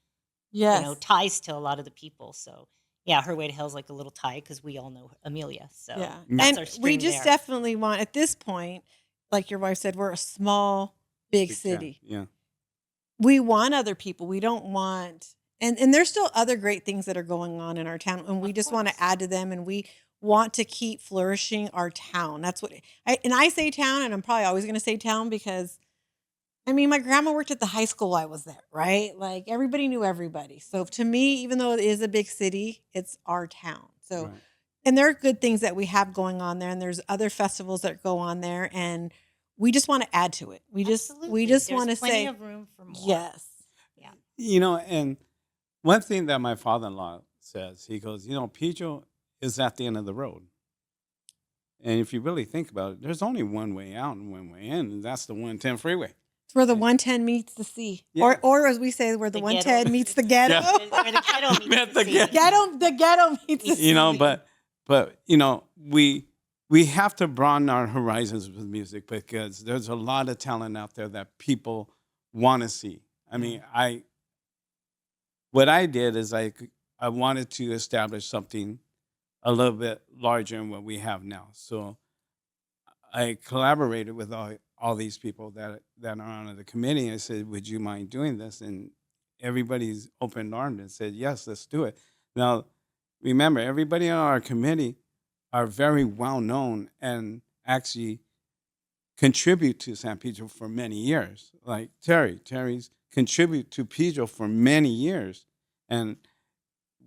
[SPEAKER 1] Yes.
[SPEAKER 3] ties to a lot of the people. So yeah, Her Way to Hell is like a little tie because we all know Amelia. So
[SPEAKER 1] Yeah.
[SPEAKER 3] that's
[SPEAKER 1] And
[SPEAKER 3] our
[SPEAKER 1] we
[SPEAKER 3] string
[SPEAKER 1] just
[SPEAKER 3] there.
[SPEAKER 1] definitely want, at this point, like your wife said, we're a small, big city.
[SPEAKER 2] Yeah.
[SPEAKER 1] We want other people. We don't want, and there's still other great things that are going on in our town, and we
[SPEAKER 3] Of
[SPEAKER 1] just want to
[SPEAKER 3] course.
[SPEAKER 1] add to them, and we want to keep flourishing our town. That's what I say town, and I'm probably always going to say town because, I mean, my grandma worked at the high school while I was there, right? Like, everybody knew everybody. So to me, even though it is a big city, it's our town. So,
[SPEAKER 2] Right.
[SPEAKER 1] and there are good things that we have going on there, and there's other festivals that go on there, and we just want to add to it. We just
[SPEAKER 3] Absolutely.
[SPEAKER 1] want to
[SPEAKER 3] There's plenty
[SPEAKER 1] say
[SPEAKER 3] of room for more.
[SPEAKER 1] yes.
[SPEAKER 3] Yeah.
[SPEAKER 2] And one thing that my father-in-law says, he goes, Pedro is at the end of the road. And if you really think about it, there's only one way out and one way in, and that's the 110 freeway.
[SPEAKER 1] It's where the 110 meets the sea.
[SPEAKER 2] Yeah.
[SPEAKER 1] Or as we say, where the
[SPEAKER 3] The
[SPEAKER 1] 110
[SPEAKER 3] ghetto.
[SPEAKER 1] meets the ghetto.
[SPEAKER 2] Yeah.
[SPEAKER 3] Where the ghetto meets
[SPEAKER 2] Met
[SPEAKER 3] the
[SPEAKER 2] the
[SPEAKER 3] sea.
[SPEAKER 2] ghetto.
[SPEAKER 1] The ghetto meets the sea.
[SPEAKER 2] But we have to broaden our horizons with music because there's a lot of talent out there that people want to see. I mean, what I did is I wanted to establish something a little bit larger than what we have now. So I collaborated with all these people that are on the committee. I said, would you mind doing this? And everybody's open-armed and said, yes, let's do it. Now, remember, everybody on our committee are very well-known and actually contribute to San Pedro for many years. Like Terry's contribute to Pedro for many years. And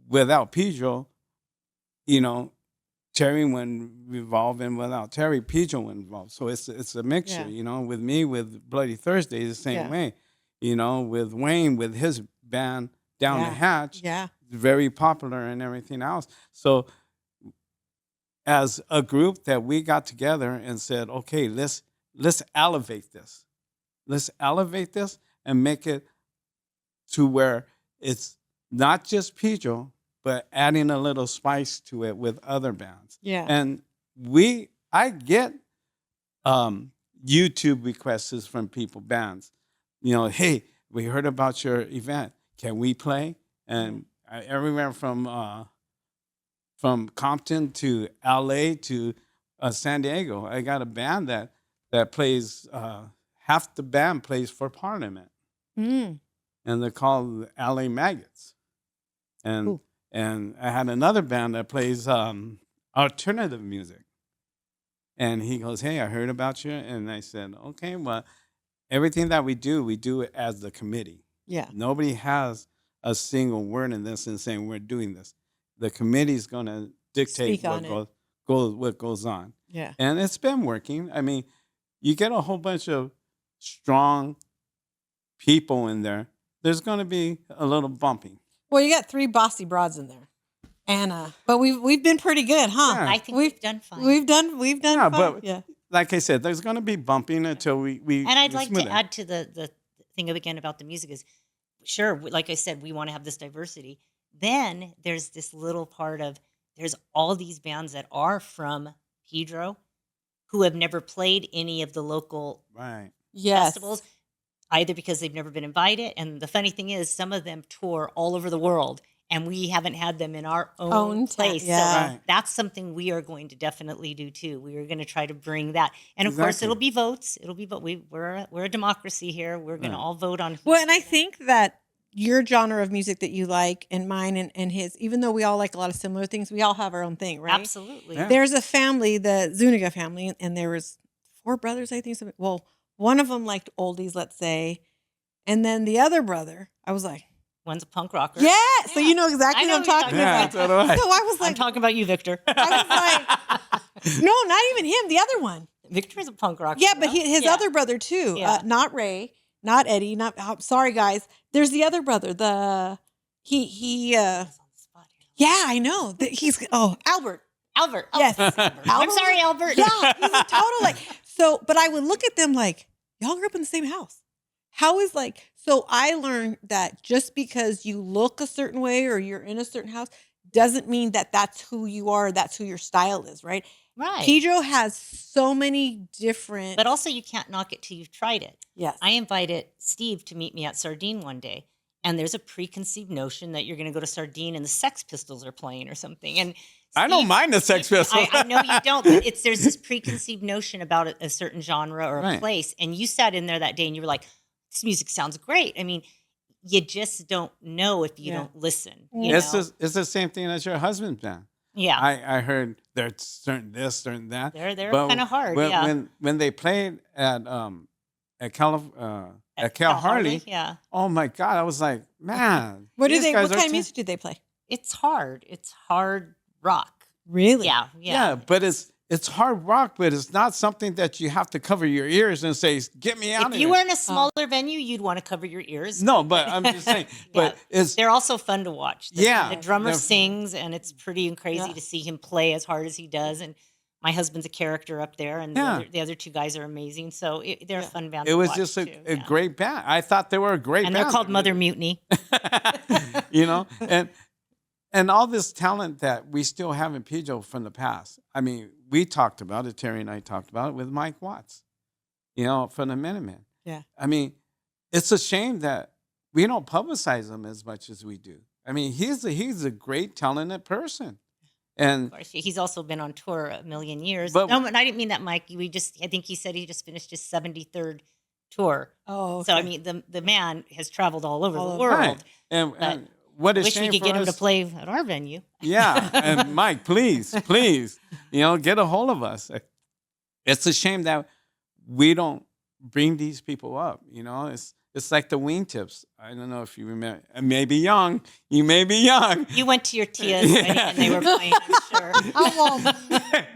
[SPEAKER 2] without Pedro, Terry wouldn't evolve, and without Terry, Pedro wouldn't evolve. So it's a mixture,
[SPEAKER 1] Yeah.
[SPEAKER 2] With me, with Bloody Thursday, the same way. With Wayne, with his band Down the Hatch,
[SPEAKER 1] Yeah.
[SPEAKER 2] very popular and everything else. So as a group that we got together and said, okay, let's elevate this. Let's elevate this and make it to where it's not just Pedro, but adding a little spice to it with other bands.
[SPEAKER 1] Yeah.
[SPEAKER 2] And I get YouTube requests from people, bands, hey, we heard about your event. Can we play? And everywhere from Compton to LA to San Diego. I got a band that plays. Half the band plays for Parliament,
[SPEAKER 1] Mm.
[SPEAKER 2] and they're called LA Maggots. And
[SPEAKER 1] Cool.
[SPEAKER 2] and I had another band that plays alternative music. And he goes, "Hey, I heard about you." And I said, "Okay, well, everything that we do it as the committee.
[SPEAKER 1] Yeah.
[SPEAKER 2] Nobody has a single word in this and saying we're doing this. The committee's going to dictate
[SPEAKER 1] Speak on
[SPEAKER 2] what goes on."
[SPEAKER 1] Yeah.
[SPEAKER 2] And it's been working. I mean, you get a whole bunch of strong people in there. There's going to be a little bumping.
[SPEAKER 1] Well, you got 3 bossy broads in there. And but we've been pretty good, huh?
[SPEAKER 2] Yeah.
[SPEAKER 3] I think we've done fine.
[SPEAKER 1] We've done
[SPEAKER 2] Yeah,
[SPEAKER 1] fine.
[SPEAKER 2] but
[SPEAKER 1] Yeah.
[SPEAKER 2] like I said, there's going to be bumping until we
[SPEAKER 3] And I'd
[SPEAKER 2] we
[SPEAKER 3] like
[SPEAKER 2] smooth
[SPEAKER 3] to
[SPEAKER 2] it.
[SPEAKER 3] add to the thing again about the music is, sure, like I said, we want to have this diversity. Then there's this little part of, there's all these bands that are from Pedro who have never played any of the local
[SPEAKER 2] Right.
[SPEAKER 1] Yes.
[SPEAKER 3] festivals, either because they've never been invited. And the funny thing is, some of them tour all over the world, and we haven't had them in our own place.
[SPEAKER 1] yeah.
[SPEAKER 3] So
[SPEAKER 2] Right.
[SPEAKER 3] that's something we are going to definitely do too. We are going to try to bring that, and of course,
[SPEAKER 2] Exactly.
[SPEAKER 3] it'll be votes. It'll be we're a democracy here. We're going to
[SPEAKER 2] Right.
[SPEAKER 3] all vote on.
[SPEAKER 1] Well, and I think that your genre of music that you like and mine and his, even though we all like a lot of similar things, we all have our own thing, right?
[SPEAKER 3] Absolutely.
[SPEAKER 2] Yeah.
[SPEAKER 1] There's a family, the Zuniga family, and there was 4 brothers, I think. Well, one of them liked oldies, let's say. And then the other brother, I was like,
[SPEAKER 3] One's a punk rocker.
[SPEAKER 1] yeah. So you know exactly
[SPEAKER 3] I know
[SPEAKER 1] what I'm
[SPEAKER 3] what you're
[SPEAKER 1] talking
[SPEAKER 3] talking
[SPEAKER 1] about.
[SPEAKER 2] about. Yeah, so do I.
[SPEAKER 1] So I was
[SPEAKER 3] I'm
[SPEAKER 1] like,
[SPEAKER 3] talking about you, Victor.
[SPEAKER 1] I no, not even him, the other one.
[SPEAKER 3] Victor's a punk rocker.
[SPEAKER 1] Yeah, but
[SPEAKER 3] you know?
[SPEAKER 1] his
[SPEAKER 3] Yeah.
[SPEAKER 1] other brother too.
[SPEAKER 3] Yeah.
[SPEAKER 1] Not Ray, not Eddie, not sorry guys. There's the other brother. He
[SPEAKER 3] He's on the spot here.
[SPEAKER 1] yeah, I know. He's Albert.
[SPEAKER 3] Albert. Oh,
[SPEAKER 1] Yes.
[SPEAKER 3] Albert. I'm
[SPEAKER 1] Albert
[SPEAKER 3] sorry,
[SPEAKER 1] was-
[SPEAKER 3] Albert.
[SPEAKER 1] Yeah, he's a total like so, but I would look at them like, y'all grew up in the same house. How is like so I learned that just because you look a certain way or you're in a certain house doesn't mean that that's who you are, that's who your style is, right?
[SPEAKER 3] Right.
[SPEAKER 1] Pedro has so many different
[SPEAKER 3] But also, you can't knock it till you've tried it.
[SPEAKER 1] yes.
[SPEAKER 3] I invited Steve to meet me at Sardine one day, and there's a preconceived notion that you're going to go to Sardine and the Sex Pistols are playing or something. And
[SPEAKER 2] I don't
[SPEAKER 3] Steve-
[SPEAKER 2] mind the Sex Pistols.
[SPEAKER 3] I know you don't, but there's this preconceived notion about a certain genre or a
[SPEAKER 2] Right.
[SPEAKER 3] place, and you sat in there that day and you were like, "This music sounds great." I mean, you just don't know if you
[SPEAKER 1] Yeah.
[SPEAKER 3] don't listen.
[SPEAKER 2] It's the same thing as your husband's band.
[SPEAKER 3] Yeah,
[SPEAKER 2] I heard they're certain this, certain that.
[SPEAKER 3] they're
[SPEAKER 2] But
[SPEAKER 3] kind of hard.
[SPEAKER 2] When,
[SPEAKER 3] Yeah,
[SPEAKER 2] when they played at Cal Harley,
[SPEAKER 3] yeah,
[SPEAKER 2] oh my God, I was like, man,
[SPEAKER 1] What
[SPEAKER 2] these guys
[SPEAKER 1] what
[SPEAKER 2] are
[SPEAKER 1] kind of
[SPEAKER 2] ta-
[SPEAKER 1] music did they play?
[SPEAKER 3] it's hard. It's hard rock.
[SPEAKER 1] Really?
[SPEAKER 3] Yeah,
[SPEAKER 2] Yeah, but it's hard rock, but it's not something that you have to cover your ears and say, "Get me out
[SPEAKER 3] If
[SPEAKER 2] of
[SPEAKER 3] you
[SPEAKER 2] here."
[SPEAKER 3] were in a smaller venue, you'd want to cover your ears.
[SPEAKER 2] No, but I'm just saying. But it's
[SPEAKER 3] They're also fun to watch.
[SPEAKER 2] Yeah,
[SPEAKER 3] The drummer
[SPEAKER 2] they're-
[SPEAKER 3] sings, and it's pretty crazy
[SPEAKER 1] Yeah.
[SPEAKER 3] to see him play as hard as he does. And my husband's a character up there, and
[SPEAKER 1] Yeah.
[SPEAKER 3] the other 2 guys are amazing. So they're a
[SPEAKER 1] Yeah.
[SPEAKER 3] fun band.
[SPEAKER 2] it
[SPEAKER 3] to
[SPEAKER 2] was
[SPEAKER 3] watch
[SPEAKER 2] just a
[SPEAKER 3] too, yeah.
[SPEAKER 2] great band. I thought they were a great
[SPEAKER 3] And
[SPEAKER 2] band.
[SPEAKER 3] they're called Mother Mutiny.
[SPEAKER 2] You know, and all this talent that we still have in Pedro from the past. I mean, we talked about it. Terry and I talked about it with Mike Watts. You know, from the Minutemen.
[SPEAKER 1] Yeah.
[SPEAKER 2] I mean, it's a shame that we don't publicize him as much as we do. I mean, he's a great, talented person, and
[SPEAKER 3] Of course, he's also been on tour a million years.
[SPEAKER 2] But-
[SPEAKER 3] No, I didn't mean that, Mike. I think he said he just finished his 73rd tour.
[SPEAKER 1] Oh,
[SPEAKER 3] So I
[SPEAKER 1] okay.
[SPEAKER 3] mean, the man has traveled all over
[SPEAKER 1] All
[SPEAKER 3] the
[SPEAKER 1] over.
[SPEAKER 3] world.
[SPEAKER 2] Right. and what a
[SPEAKER 3] Wish
[SPEAKER 2] shame
[SPEAKER 3] we could
[SPEAKER 2] for
[SPEAKER 3] get him
[SPEAKER 2] us.
[SPEAKER 3] to play at our venue.
[SPEAKER 2] Yeah, and Mike, please, you know, get a hold of us. It's a shame that we don't bring these people up. You know, it's like the wingtips. I don't know if you remember. You may be young.
[SPEAKER 3] You went to your Tia's
[SPEAKER 2] Yeah.
[SPEAKER 3] wedding and they were playing, I'm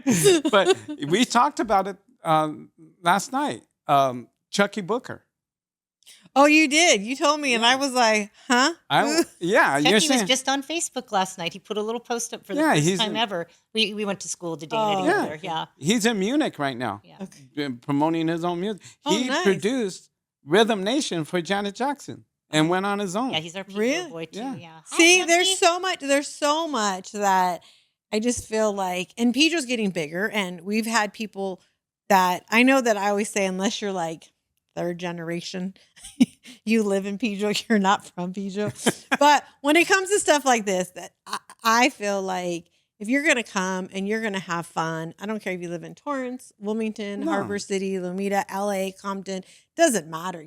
[SPEAKER 3] sure.
[SPEAKER 2] But we talked about it last night. Chucky Booker.
[SPEAKER 1] Oh, you did. You told me, and I was like, huh?
[SPEAKER 2] Yeah, you're
[SPEAKER 3] Chucky was
[SPEAKER 2] saying.
[SPEAKER 3] just on Facebook last night. He put a little post up for the
[SPEAKER 2] Yeah,
[SPEAKER 3] first
[SPEAKER 2] he's
[SPEAKER 3] time
[SPEAKER 2] in-
[SPEAKER 3] ever. We went to school to Dana
[SPEAKER 1] Oh.
[SPEAKER 3] together. Yeah.
[SPEAKER 2] He's in Munich right now,
[SPEAKER 3] Yeah.
[SPEAKER 1] Okay.
[SPEAKER 2] been promoting his own music.
[SPEAKER 1] Oh,
[SPEAKER 2] He
[SPEAKER 1] nice.
[SPEAKER 2] produced Rhythm Nation for Janet Jackson and went on his own.
[SPEAKER 3] Yeah, he's our people
[SPEAKER 1] Really?
[SPEAKER 3] boy too.
[SPEAKER 2] Yeah.
[SPEAKER 3] Yeah.
[SPEAKER 1] See,
[SPEAKER 3] Hi,
[SPEAKER 1] there's
[SPEAKER 3] Chucky.
[SPEAKER 1] so much that I just feel like, and Pedro's getting bigger, and we've had people that I know that I always say, unless you're like 3rd generation, you live in Pedro, you're not from Pedro. But when it comes to stuff like this, that I feel like if you're going to come and you're going to have fun, I don't care if you live in Torrance, Wilmington,
[SPEAKER 2] No.
[SPEAKER 1] Harbor City, Lomita, LA, Compton, doesn't matter.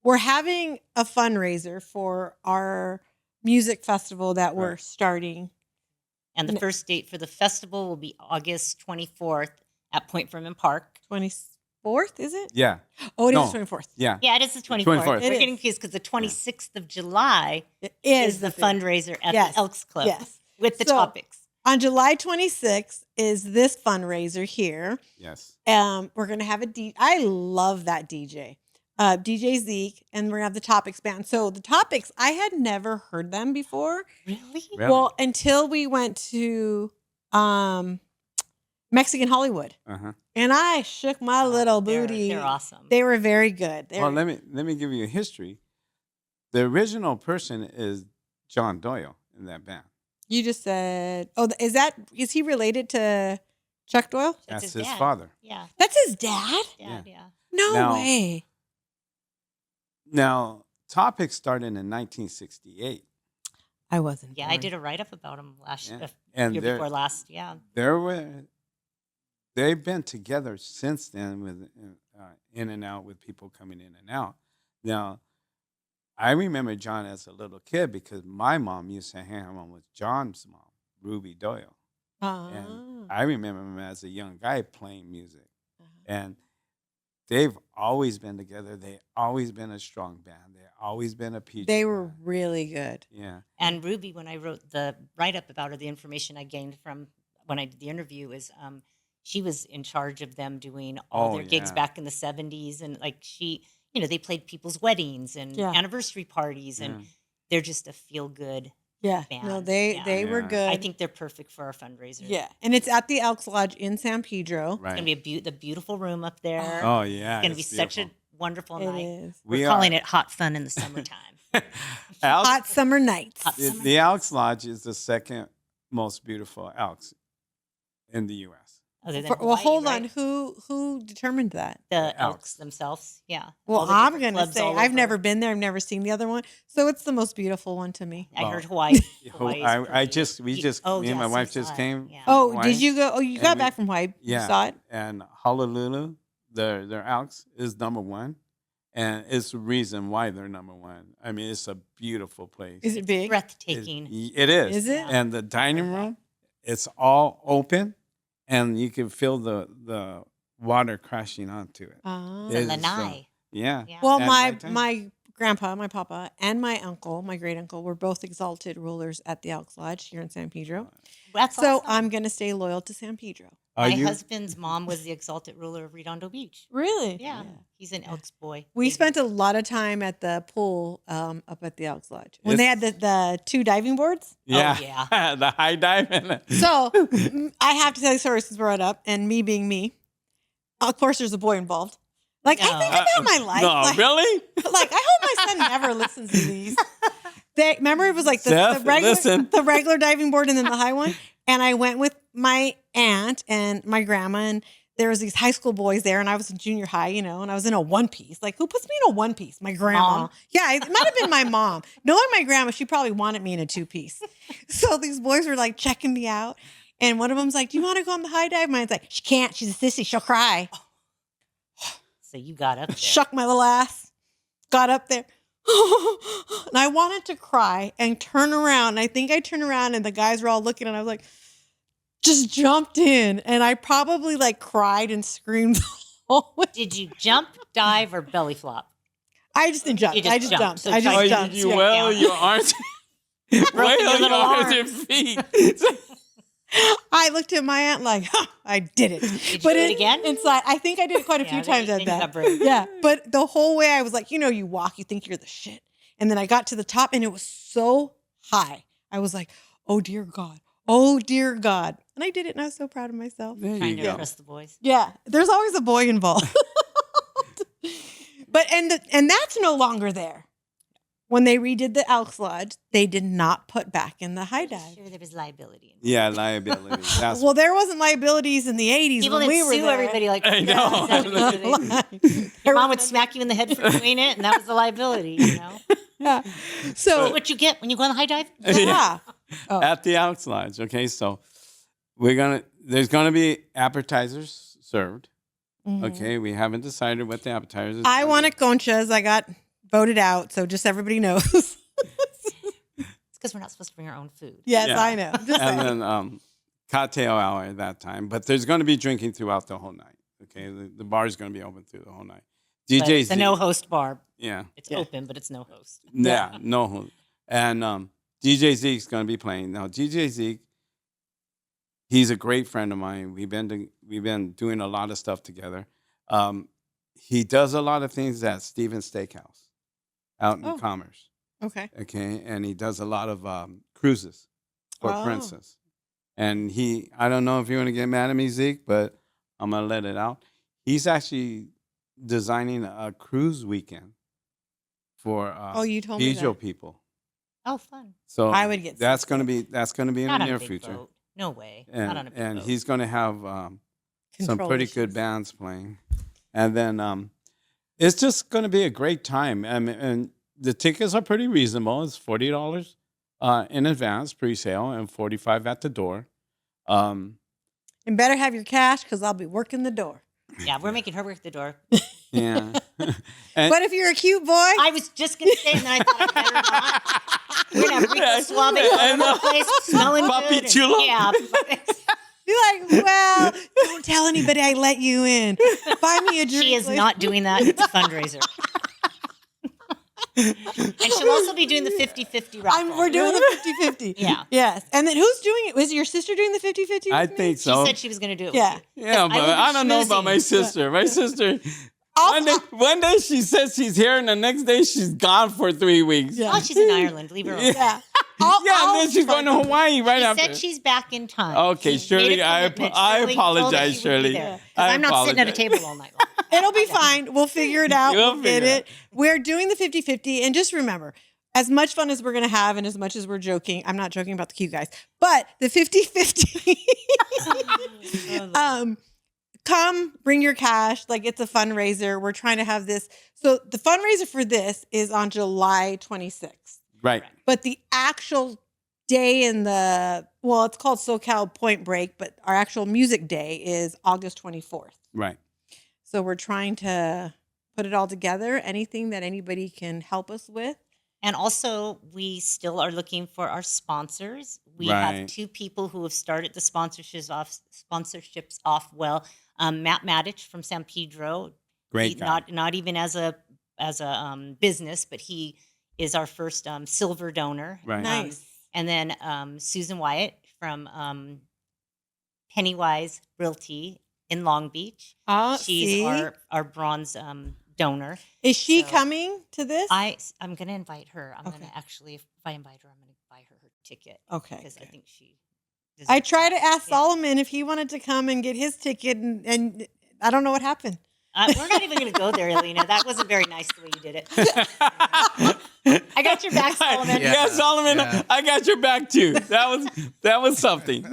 [SPEAKER 1] We're having a fundraiser for our music festival that we're
[SPEAKER 2] Right.
[SPEAKER 1] starting.
[SPEAKER 3] And the first date for the festival will be August 24th at Point Fermin Park.
[SPEAKER 1] 24th, is it?
[SPEAKER 2] Yeah.
[SPEAKER 1] Oh, it is
[SPEAKER 2] No.
[SPEAKER 1] 24th.
[SPEAKER 2] Yeah.
[SPEAKER 3] Yeah, it is the 24th.
[SPEAKER 2] 24th.
[SPEAKER 1] It
[SPEAKER 3] We're getting
[SPEAKER 1] is.
[SPEAKER 3] confused because the 26th of July
[SPEAKER 1] It
[SPEAKER 3] is the
[SPEAKER 1] big-
[SPEAKER 3] fundraiser at
[SPEAKER 1] Yes.
[SPEAKER 3] the Elks Club
[SPEAKER 1] Yes.
[SPEAKER 3] with the
[SPEAKER 1] So-
[SPEAKER 3] topics.
[SPEAKER 1] On July 26th is this fundraiser here.
[SPEAKER 2] Yes.
[SPEAKER 1] We're gonna have a DJ. I love that DJ, DJ Zeke, and we're gonna have the Topics band. So the Topics, I had never heard them before.
[SPEAKER 3] Really?
[SPEAKER 2] Really?
[SPEAKER 1] Well, until we went to Mexican Hollywood,
[SPEAKER 2] Uh-huh.
[SPEAKER 1] and I shook my little booty.
[SPEAKER 3] They're awesome.
[SPEAKER 1] They were very good.
[SPEAKER 2] Well, let me give you a history. The original person is John Doyle in that band.
[SPEAKER 1] You just said, oh, is he related to Chuck Doyle?
[SPEAKER 3] That's
[SPEAKER 2] That's
[SPEAKER 3] his
[SPEAKER 2] his
[SPEAKER 3] dad.
[SPEAKER 2] father.
[SPEAKER 3] Yeah.
[SPEAKER 1] That's his dad?
[SPEAKER 3] Yeah.
[SPEAKER 1] No
[SPEAKER 2] Now-
[SPEAKER 1] way.
[SPEAKER 2] Now, Topic started in 1968.
[SPEAKER 1] I wasn't.
[SPEAKER 3] Yeah, I did a write-up about him last
[SPEAKER 2] Yeah.
[SPEAKER 3] year
[SPEAKER 2] And
[SPEAKER 3] before last. Yeah.
[SPEAKER 2] they've been together since then with in and out with people coming in and out. Now, I remember John as a little kid because my mom used to hang around with John's mom, Ruby Doyle. And I remember him as a young guy playing music. And they've always been together. They've always been a strong band. They've always been a PG
[SPEAKER 1] They were
[SPEAKER 2] band.
[SPEAKER 1] really good.
[SPEAKER 2] Yeah.
[SPEAKER 3] And Ruby, when I wrote the write-up about her, the information I gained from when I did the interview is she was in charge of them doing all
[SPEAKER 2] Oh,
[SPEAKER 3] their gigs
[SPEAKER 2] yeah.
[SPEAKER 3] back in the 70s. And like they played people's weddings and
[SPEAKER 1] Yeah.
[SPEAKER 3] anniversary parties. And they're just a feel-good.
[SPEAKER 1] Yeah.
[SPEAKER 3] Band.
[SPEAKER 1] No, they were
[SPEAKER 2] Yeah.
[SPEAKER 1] good.
[SPEAKER 3] I think they're perfect for our fundraiser.
[SPEAKER 1] Yeah. And it's at the Elks Lodge in San Pedro.
[SPEAKER 3] It's
[SPEAKER 2] Right.
[SPEAKER 3] going to be the beautiful room up there.
[SPEAKER 2] Oh, yeah.
[SPEAKER 3] It's going to be
[SPEAKER 2] it's
[SPEAKER 3] such a
[SPEAKER 2] beautiful.
[SPEAKER 3] wonderful
[SPEAKER 1] It
[SPEAKER 3] night.
[SPEAKER 1] is.
[SPEAKER 3] We're calling it Hot Fun in the Summertime.
[SPEAKER 2] Elks,
[SPEAKER 1] Hot summer nights.
[SPEAKER 3] Hot
[SPEAKER 2] the,
[SPEAKER 3] summer
[SPEAKER 2] the Elks Lodge is the second most beautiful Elks in the U.S.
[SPEAKER 3] Other than
[SPEAKER 1] Well,
[SPEAKER 3] Hawaii,
[SPEAKER 1] hold
[SPEAKER 3] right?
[SPEAKER 1] on. Who determined that?
[SPEAKER 3] The
[SPEAKER 2] Elks.
[SPEAKER 3] Elks themselves. Yeah.
[SPEAKER 1] Well,
[SPEAKER 3] All the
[SPEAKER 1] I'm
[SPEAKER 3] different
[SPEAKER 1] going to
[SPEAKER 3] clubs
[SPEAKER 1] say
[SPEAKER 3] all
[SPEAKER 1] I've
[SPEAKER 3] over.
[SPEAKER 1] never been there. I've never seen the other one. So it's the most beautiful one to me.
[SPEAKER 3] I
[SPEAKER 2] Well,
[SPEAKER 3] heard Hawaii.
[SPEAKER 2] I
[SPEAKER 3] Hawaii's
[SPEAKER 2] just
[SPEAKER 3] pretty.
[SPEAKER 2] me and
[SPEAKER 3] yeah,
[SPEAKER 2] my
[SPEAKER 3] so
[SPEAKER 2] wife
[SPEAKER 3] saw
[SPEAKER 2] just
[SPEAKER 3] it.
[SPEAKER 2] came.
[SPEAKER 3] Yeah.
[SPEAKER 1] Oh,
[SPEAKER 2] Hawaii.
[SPEAKER 1] did you go? Oh, you
[SPEAKER 2] And
[SPEAKER 1] got
[SPEAKER 2] we-
[SPEAKER 1] back from Hawaii.
[SPEAKER 2] Yeah.
[SPEAKER 1] You saw it?
[SPEAKER 2] And Honolulu, their Elks is number one, and it's the reason why they're number one. I mean, it's a beautiful place.
[SPEAKER 1] Is it big?
[SPEAKER 3] Breathtaking.
[SPEAKER 2] It is.
[SPEAKER 1] Is it?
[SPEAKER 2] And the dining room, it's all open, and you can feel the water crashing onto it.
[SPEAKER 1] Ah.
[SPEAKER 3] The
[SPEAKER 2] It is,
[SPEAKER 3] lanai.
[SPEAKER 2] Yeah.
[SPEAKER 3] Yeah.
[SPEAKER 1] Well,
[SPEAKER 2] At
[SPEAKER 1] my
[SPEAKER 2] nighttime.
[SPEAKER 1] my grandpa, my papa, and my uncle, my great uncle, were both exalted rulers at the Elks Lodge here in San Pedro.
[SPEAKER 3] That's
[SPEAKER 1] So
[SPEAKER 3] awesome.
[SPEAKER 1] I'm gonna stay loyal to San Pedro.
[SPEAKER 2] Are
[SPEAKER 3] My
[SPEAKER 2] you?
[SPEAKER 3] husband's mom was the exalted ruler of Redondo Beach.
[SPEAKER 1] Really?
[SPEAKER 3] Yeah. He's an Elks boy.
[SPEAKER 1] We
[SPEAKER 3] Baby.
[SPEAKER 1] spent a lot of time at the pool up at the Elks Lodge when they had the two diving boards.
[SPEAKER 2] Yeah.
[SPEAKER 3] yeah.
[SPEAKER 2] The high dive. And
[SPEAKER 1] So I have to tell you, sorry, since brought up, and me being me, of course, there's a boy involved. Like I think about my life.
[SPEAKER 2] No,
[SPEAKER 1] like,
[SPEAKER 2] really?
[SPEAKER 1] like I hope my son never listens to these. Remember, it was like the
[SPEAKER 2] Seth, listen.
[SPEAKER 1] regular diving board and then the high one. And I went with my aunt and my grandma, and there was these high school boys there, and I was in junior high, and I was in a one piece. Like, who puts me in a one piece? My grandma.
[SPEAKER 3] Mom.
[SPEAKER 1] Yeah, it might have been my mom. Knowing my grandma, she probably wanted me in a two piece. So these boys were like checking me out, and one of them's like, "Do you want to go on the high dive?" Mine's like, "She can't. She's a sissy. She'll cry."
[SPEAKER 3] So you got up there.
[SPEAKER 1] Shuck my little ass. Got up there. And I wanted to cry and turn around. I think I turned around and the guys were all looking and I was like, just jumped in. And I probably like cried and screamed. the whole way.
[SPEAKER 3] Did you jump, dive, or belly flop?
[SPEAKER 1] I just didn't jump.
[SPEAKER 3] You just
[SPEAKER 1] I just
[SPEAKER 3] jumped.
[SPEAKER 1] jumped.
[SPEAKER 3] So
[SPEAKER 1] I just
[SPEAKER 3] Oh,
[SPEAKER 1] jumped.
[SPEAKER 2] you
[SPEAKER 1] Yeah.
[SPEAKER 2] well your arms.
[SPEAKER 3] Broke
[SPEAKER 2] Well,
[SPEAKER 3] your little
[SPEAKER 2] arms
[SPEAKER 3] arms.
[SPEAKER 2] and feet.
[SPEAKER 1] I looked at my aunt like, I did it.
[SPEAKER 3] Did you
[SPEAKER 1] But
[SPEAKER 3] do it again?
[SPEAKER 1] Inside, I think I did it quite a few
[SPEAKER 3] Yeah,
[SPEAKER 1] times
[SPEAKER 3] then
[SPEAKER 1] at
[SPEAKER 3] you
[SPEAKER 1] that.
[SPEAKER 3] got brave.
[SPEAKER 1] Yeah. But the whole way I was like, you walk, you think you're the shit. And then I got to the top and it was so high. I was like, oh dear God. Oh dear God. And I did it and I was so proud of myself.
[SPEAKER 2] There
[SPEAKER 3] Trying
[SPEAKER 2] you
[SPEAKER 3] to
[SPEAKER 2] go.
[SPEAKER 3] impress the boys.
[SPEAKER 1] Yeah. There's always a boy involved. But and that's no longer there. When they redid the Elks Lodge, they did not put back in the high dive.
[SPEAKER 3] Sure, there was liability.
[SPEAKER 2] Yeah, liability. That's
[SPEAKER 1] Well, there wasn't liabilities in the 80s
[SPEAKER 3] People
[SPEAKER 1] when we
[SPEAKER 3] didn't
[SPEAKER 1] were
[SPEAKER 3] sue
[SPEAKER 1] there.
[SPEAKER 3] everybody like
[SPEAKER 2] I know.
[SPEAKER 3] Your mom would smack you in the head for doing it, and that was the liability,
[SPEAKER 1] Yeah.
[SPEAKER 3] That's
[SPEAKER 1] So,
[SPEAKER 3] what you get when you go on the high dive.
[SPEAKER 1] yeah. Oh.
[SPEAKER 2] at the Elks Lodge. Okay, so There's gonna be appetizers served.
[SPEAKER 1] Mhm.
[SPEAKER 2] Okay, we haven't decided what the appetizers.
[SPEAKER 1] I wanted conchas. I got voted out, so just everybody knows.
[SPEAKER 3] It's because we're not supposed to bring our own food.
[SPEAKER 1] Yes,
[SPEAKER 2] Yeah.
[SPEAKER 1] I know. Just saying.
[SPEAKER 2] And then cocktail hour at that time. But there's going to be drinking throughout the whole night. Okay, the bar is going to be open through the whole night.
[SPEAKER 3] But
[SPEAKER 2] DJ
[SPEAKER 3] it's a
[SPEAKER 2] Zeke,
[SPEAKER 3] no host bar.
[SPEAKER 2] yeah,
[SPEAKER 3] It's open, but it's no host.
[SPEAKER 2] yeah, no host. And DJ Zeke's going to be playing. Now, DJ Zeke, he's a great friend of mine. We've been doing a lot of stuff together. He does a lot of things at Steven's Steakhouse out in
[SPEAKER 1] Oh.
[SPEAKER 2] Commerce.
[SPEAKER 1] Okay.
[SPEAKER 2] Okay, and he does a lot of cruises for
[SPEAKER 1] Oh.
[SPEAKER 2] Princess. And I don't know if you want to get mad at me, Zeke, but I'm gonna let it out. He's actually designing a cruise weekend for
[SPEAKER 1] You told me
[SPEAKER 2] Pedro
[SPEAKER 1] that.
[SPEAKER 2] people.
[SPEAKER 3] Oh, fun.
[SPEAKER 2] So
[SPEAKER 1] I would get
[SPEAKER 2] that's
[SPEAKER 1] sick.
[SPEAKER 2] gonna be in
[SPEAKER 3] Not
[SPEAKER 2] the
[SPEAKER 3] on
[SPEAKER 2] near
[SPEAKER 3] a big
[SPEAKER 2] future.
[SPEAKER 3] boat. No way.
[SPEAKER 2] And,
[SPEAKER 3] Not on a big
[SPEAKER 2] and
[SPEAKER 3] boat.
[SPEAKER 2] he's gonna have some
[SPEAKER 1] Control
[SPEAKER 2] pretty
[SPEAKER 1] issues.
[SPEAKER 2] good bands playing, and then it's just gonna be a great time. And the tickets are pretty reasonable. It's $40 in advance pre-sale and $45 at the door.
[SPEAKER 1] And better have your cash because I'll be working the door.
[SPEAKER 3] Yeah, we're making her work the door.
[SPEAKER 2] Yeah.
[SPEAKER 1] But if you're a cute boy,
[SPEAKER 3] I was just going to say, and then I thought I better not. We're going to have Rico Suave all over the place, smelling
[SPEAKER 2] Papi
[SPEAKER 3] good.
[SPEAKER 2] chulo.
[SPEAKER 3] Yeah.
[SPEAKER 1] be like, well, don't tell anybody I let you in. Buy me a drink.
[SPEAKER 3] She is
[SPEAKER 1] later.
[SPEAKER 3] not doing that. It's a fundraiser. And she'll also be doing the 50-50 raffle.
[SPEAKER 1] We're doing the 50-50.
[SPEAKER 3] Yeah.
[SPEAKER 1] Yes. And then who's doing it? Was your sister doing the 50-50?
[SPEAKER 2] I
[SPEAKER 1] with me?
[SPEAKER 2] think
[SPEAKER 3] She
[SPEAKER 2] so.
[SPEAKER 3] said she was going to do it
[SPEAKER 1] Yeah.
[SPEAKER 3] with you.
[SPEAKER 2] Yeah,
[SPEAKER 3] I
[SPEAKER 2] but
[SPEAKER 3] will be
[SPEAKER 2] I don't know about my
[SPEAKER 3] schmoozing.
[SPEAKER 2] sister. My sister,
[SPEAKER 1] I'll-
[SPEAKER 2] one day she says she's here, and the next day she's gone for 3 weeks.
[SPEAKER 1] Yeah.
[SPEAKER 3] Oh, she's in Ireland. Leave her alone.
[SPEAKER 1] Yeah.
[SPEAKER 2] And then she's going to Hawaii right
[SPEAKER 3] She
[SPEAKER 2] after.
[SPEAKER 3] said she's back in time.
[SPEAKER 2] Okay,
[SPEAKER 3] She
[SPEAKER 2] Shirley,
[SPEAKER 3] made a
[SPEAKER 2] I
[SPEAKER 3] commitment.
[SPEAKER 2] I
[SPEAKER 3] Shirley told us
[SPEAKER 2] apologize,
[SPEAKER 3] she would be
[SPEAKER 2] Shirley.
[SPEAKER 3] there. 'Cause
[SPEAKER 2] I
[SPEAKER 3] I'm not sitting at a
[SPEAKER 2] apologize.
[SPEAKER 3] table all night long.
[SPEAKER 1] It'll be fine. We'll figure it out.
[SPEAKER 2] We'll
[SPEAKER 1] We'll get
[SPEAKER 2] figure
[SPEAKER 1] it. We're doing the 50-50. And just remember, as much fun as we're going to have and as much as we're joking, I'm not joking about the cute guys, but the 50-50, come bring your cash. Like, it's a fundraiser. We're trying to have this. So the fundraiser for this is on July 26th.
[SPEAKER 2] Right.
[SPEAKER 1] But the actual day it's called SoCal Point Break, but our actual music day is August 24th.
[SPEAKER 2] Right.
[SPEAKER 1] So we're trying to put it all together. Anything that anybody can help us with.
[SPEAKER 3] And also, we still are looking for our sponsors. We
[SPEAKER 2] Right.
[SPEAKER 3] have 2 people who have started the sponsorships off well. Matt Madich from San Pedro.
[SPEAKER 2] Great guy.
[SPEAKER 3] Not even as a business, but he is our first silver donor.
[SPEAKER 2] Right.
[SPEAKER 1] Nice.
[SPEAKER 3] And then Susan Wyatt from Pennywise Realty in Long Beach.
[SPEAKER 1] Oh,
[SPEAKER 3] She's
[SPEAKER 1] see?
[SPEAKER 3] our bronze donor.
[SPEAKER 1] Is she
[SPEAKER 3] so-
[SPEAKER 1] coming to this?
[SPEAKER 3] I'm going to invite her. I'm going
[SPEAKER 1] Okay.
[SPEAKER 3] to actually, if I invite her, I'm going to buy her ticket
[SPEAKER 1] Okay.
[SPEAKER 3] because I think she.
[SPEAKER 1] I
[SPEAKER 3] deserves
[SPEAKER 1] tried to
[SPEAKER 3] that.
[SPEAKER 1] ask
[SPEAKER 3] Yeah.
[SPEAKER 1] Solomon if he wanted to come and get his ticket, and I don't know what happened.
[SPEAKER 3] We're not even going to go there, Alina. That wasn't very nice the way you did it. I got your back, Solomon.
[SPEAKER 2] Yeah,
[SPEAKER 4] Yeah.
[SPEAKER 2] Solomon,
[SPEAKER 4] Yeah.
[SPEAKER 2] I got your back too. That was something.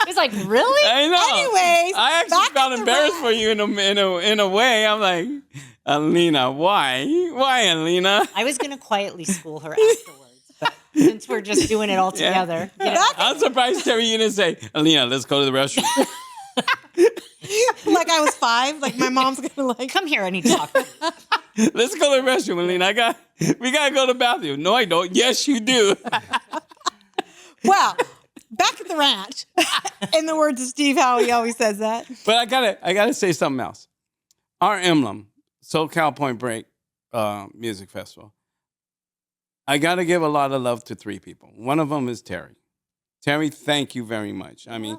[SPEAKER 3] It's like, really?
[SPEAKER 2] I know.
[SPEAKER 1] Anyways,
[SPEAKER 2] I actually
[SPEAKER 1] back
[SPEAKER 2] felt
[SPEAKER 1] at the
[SPEAKER 2] embarrassed
[SPEAKER 1] ranch.
[SPEAKER 2] for you in a way. I'm like, Alina, why? Why, Alina?
[SPEAKER 3] I was going to quietly school her afterwards, but since we're just doing it all
[SPEAKER 2] Yeah.
[SPEAKER 3] together, get it
[SPEAKER 2] I'm surprised, Terry, you didn't say, Alina, let's go to the restroom.
[SPEAKER 1] Like I was 5. Like my mom's gonna like.
[SPEAKER 3] come here. I need to talk to you.
[SPEAKER 2] Let's go to the restroom, Alina. We gotta go to the bathroom. No, I don't. Yes, you do.
[SPEAKER 1] Well, back at the ranch. In the words of Steve, how he always says that.
[SPEAKER 2] But I gotta say something else. Our emblem, SoCal Point Break Music Festival. I gotta give a lot of love to 3 people. One of them is Terry. Terry, thank you very much. I mean,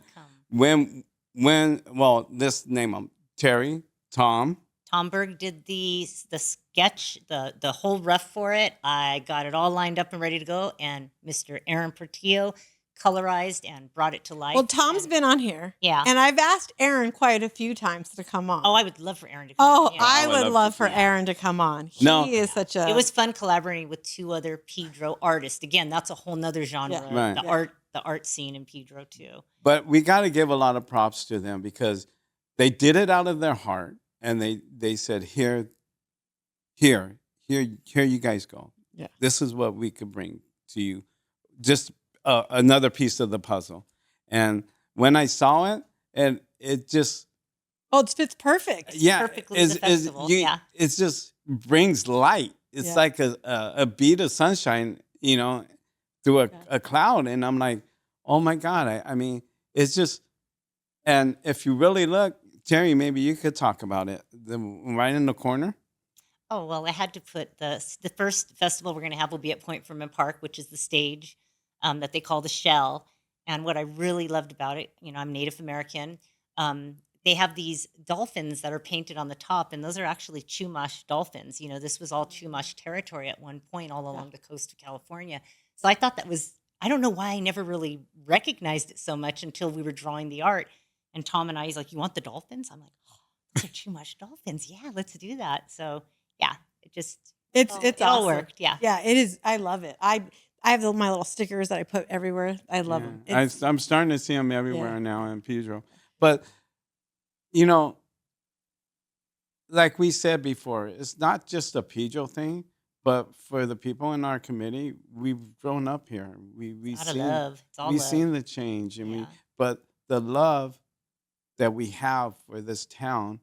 [SPEAKER 3] Welcome.
[SPEAKER 2] let's name them. Terry, Tom.
[SPEAKER 3] Tom Berg did the sketch, the whole rough for it. I got it all lined up and ready to go. And Mr. Aaron Portillo colorized and brought it to life.
[SPEAKER 1] Well, Tom's
[SPEAKER 3] And-
[SPEAKER 1] been on here.
[SPEAKER 3] Yeah.
[SPEAKER 1] And I've asked Aaron quite a few times to come on.
[SPEAKER 3] Oh, I would love for Aaron to come.
[SPEAKER 1] Oh,
[SPEAKER 3] on. Yeah.
[SPEAKER 1] I
[SPEAKER 2] would
[SPEAKER 1] would
[SPEAKER 2] love
[SPEAKER 1] love
[SPEAKER 2] to
[SPEAKER 1] for
[SPEAKER 2] see
[SPEAKER 1] Aaron to come on. He
[SPEAKER 2] No.
[SPEAKER 1] is such a.
[SPEAKER 3] It was fun collaborating with 2 other Pedro artists. Again, that's a whole nother genre.
[SPEAKER 1] Yeah.
[SPEAKER 2] Right.
[SPEAKER 3] The art scene in Pedro too.
[SPEAKER 2] But we got to give a lot of props to them because they did it out of their heart, and they said, here you guys go.
[SPEAKER 1] Yeah.
[SPEAKER 2] This is what we could bring to you. Just another piece of the puzzle. And when I saw it, and it just
[SPEAKER 1] Oh, it fits perfect.
[SPEAKER 3] Perfectly with the festival, yeah.
[SPEAKER 2] it just brings light. It's
[SPEAKER 1] Yeah.
[SPEAKER 2] like a bead of sunshine, through a cloud, and I'm like, oh my God! I mean, it's just, and if you really look, Terry, maybe you could talk about it. Right in the corner.
[SPEAKER 3] Oh, well, I had to put the first festival we're going to have will be at Point Fermin Park, which is the stage that they call the Shell. And what I really loved about it, I'm Native American. They have these dolphins that are painted on the top, and those are actually Chumash dolphins. This was all Chumash territory at one point, all along the coast of California. So I thought that was, I don't know why I never really recognized it so much until we were drawing the art. And Tom and I, he's like, "You want the dolphins?" I'm like, "Oh, those are Chumash dolphins. Yeah, let's do that." So yeah,
[SPEAKER 1] It's
[SPEAKER 3] it all
[SPEAKER 1] awesome.
[SPEAKER 3] worked. Yeah.
[SPEAKER 1] Yeah, it is. I love it. I have my little stickers that I put everywhere. I love them.
[SPEAKER 2] I'm starting to see them everywhere now in Pedro. But, you know, like we said before, it's not just a Pedro thing, but for the people in our committee, we've grown up here.
[SPEAKER 3] It's out of love. It's all
[SPEAKER 2] we've
[SPEAKER 3] love.
[SPEAKER 2] seen the change, and
[SPEAKER 3] Yeah.
[SPEAKER 2] but the love that we have for this town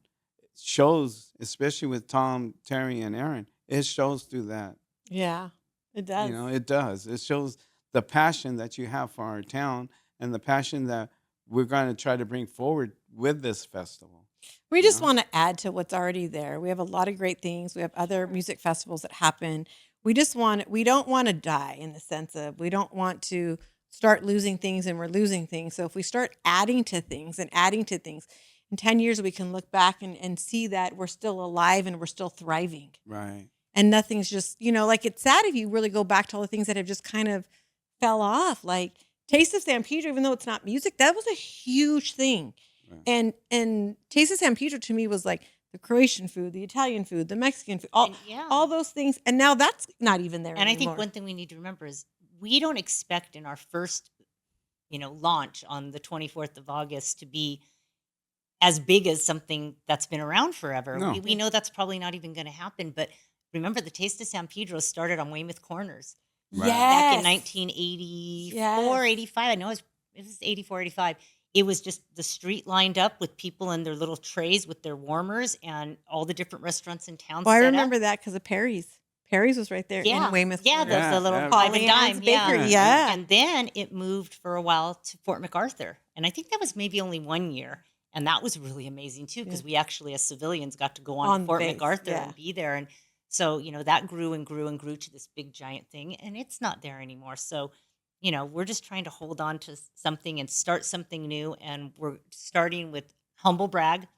[SPEAKER 2] shows, especially with Tom, Terry, and Aaron. It shows through that.
[SPEAKER 1] Yeah, it does.
[SPEAKER 2] It does. It shows the passion that you have for our town and the passion that we're going to try to bring forward with this festival.
[SPEAKER 1] We just want to add to what's already there. We have a lot of great things. We have other music festivals that happen. We don't want to die, in the sense of, we don't want to start losing things, and we're losing things. So if we start adding to things, in 10 years, we can look back and see that we're still alive and we're still thriving.
[SPEAKER 2] Right.
[SPEAKER 1] And nothing's just, like, it's sad if you really go back to all the things that have just kind of fell off. Like Taste of San Pedro, even though it's not music, that was a huge thing. Right. And Taste of San Pedro to me was like the Croatian food, the Italian food, the Mexican food, all those things. And now that's not even there anymore.
[SPEAKER 3] I think one thing we need to remember is we don't expect in our first, launch on the 24th of August to be as big as something that's been around forever.
[SPEAKER 2] No.
[SPEAKER 3] We know that's probably not even going to happen. But remember, the Taste of San Pedro started on Weymouth Corners.
[SPEAKER 2] Right.
[SPEAKER 3] Back in 1984, 85. I know it was 84, 85. It was just the street lined up with people in their little trays with their warmers, and all the different restaurants in town.
[SPEAKER 1] Well, I remember that because of Perry's. Perry's was right there in Weymouth.
[SPEAKER 3] Yeah, the little five and dime
[SPEAKER 1] bakery. Yeah.
[SPEAKER 3] And then it moved for a while to Fort MacArthur. And I think that was maybe only 1 year. And that was really amazing too, because we actually, as civilians, got to go on to Fort MacArthur and be there. And so, that grew and grew and grew to this big giant thing, and it's not there anymore. So, we're just trying to hold on to something and start something new. And we're starting with humble brag.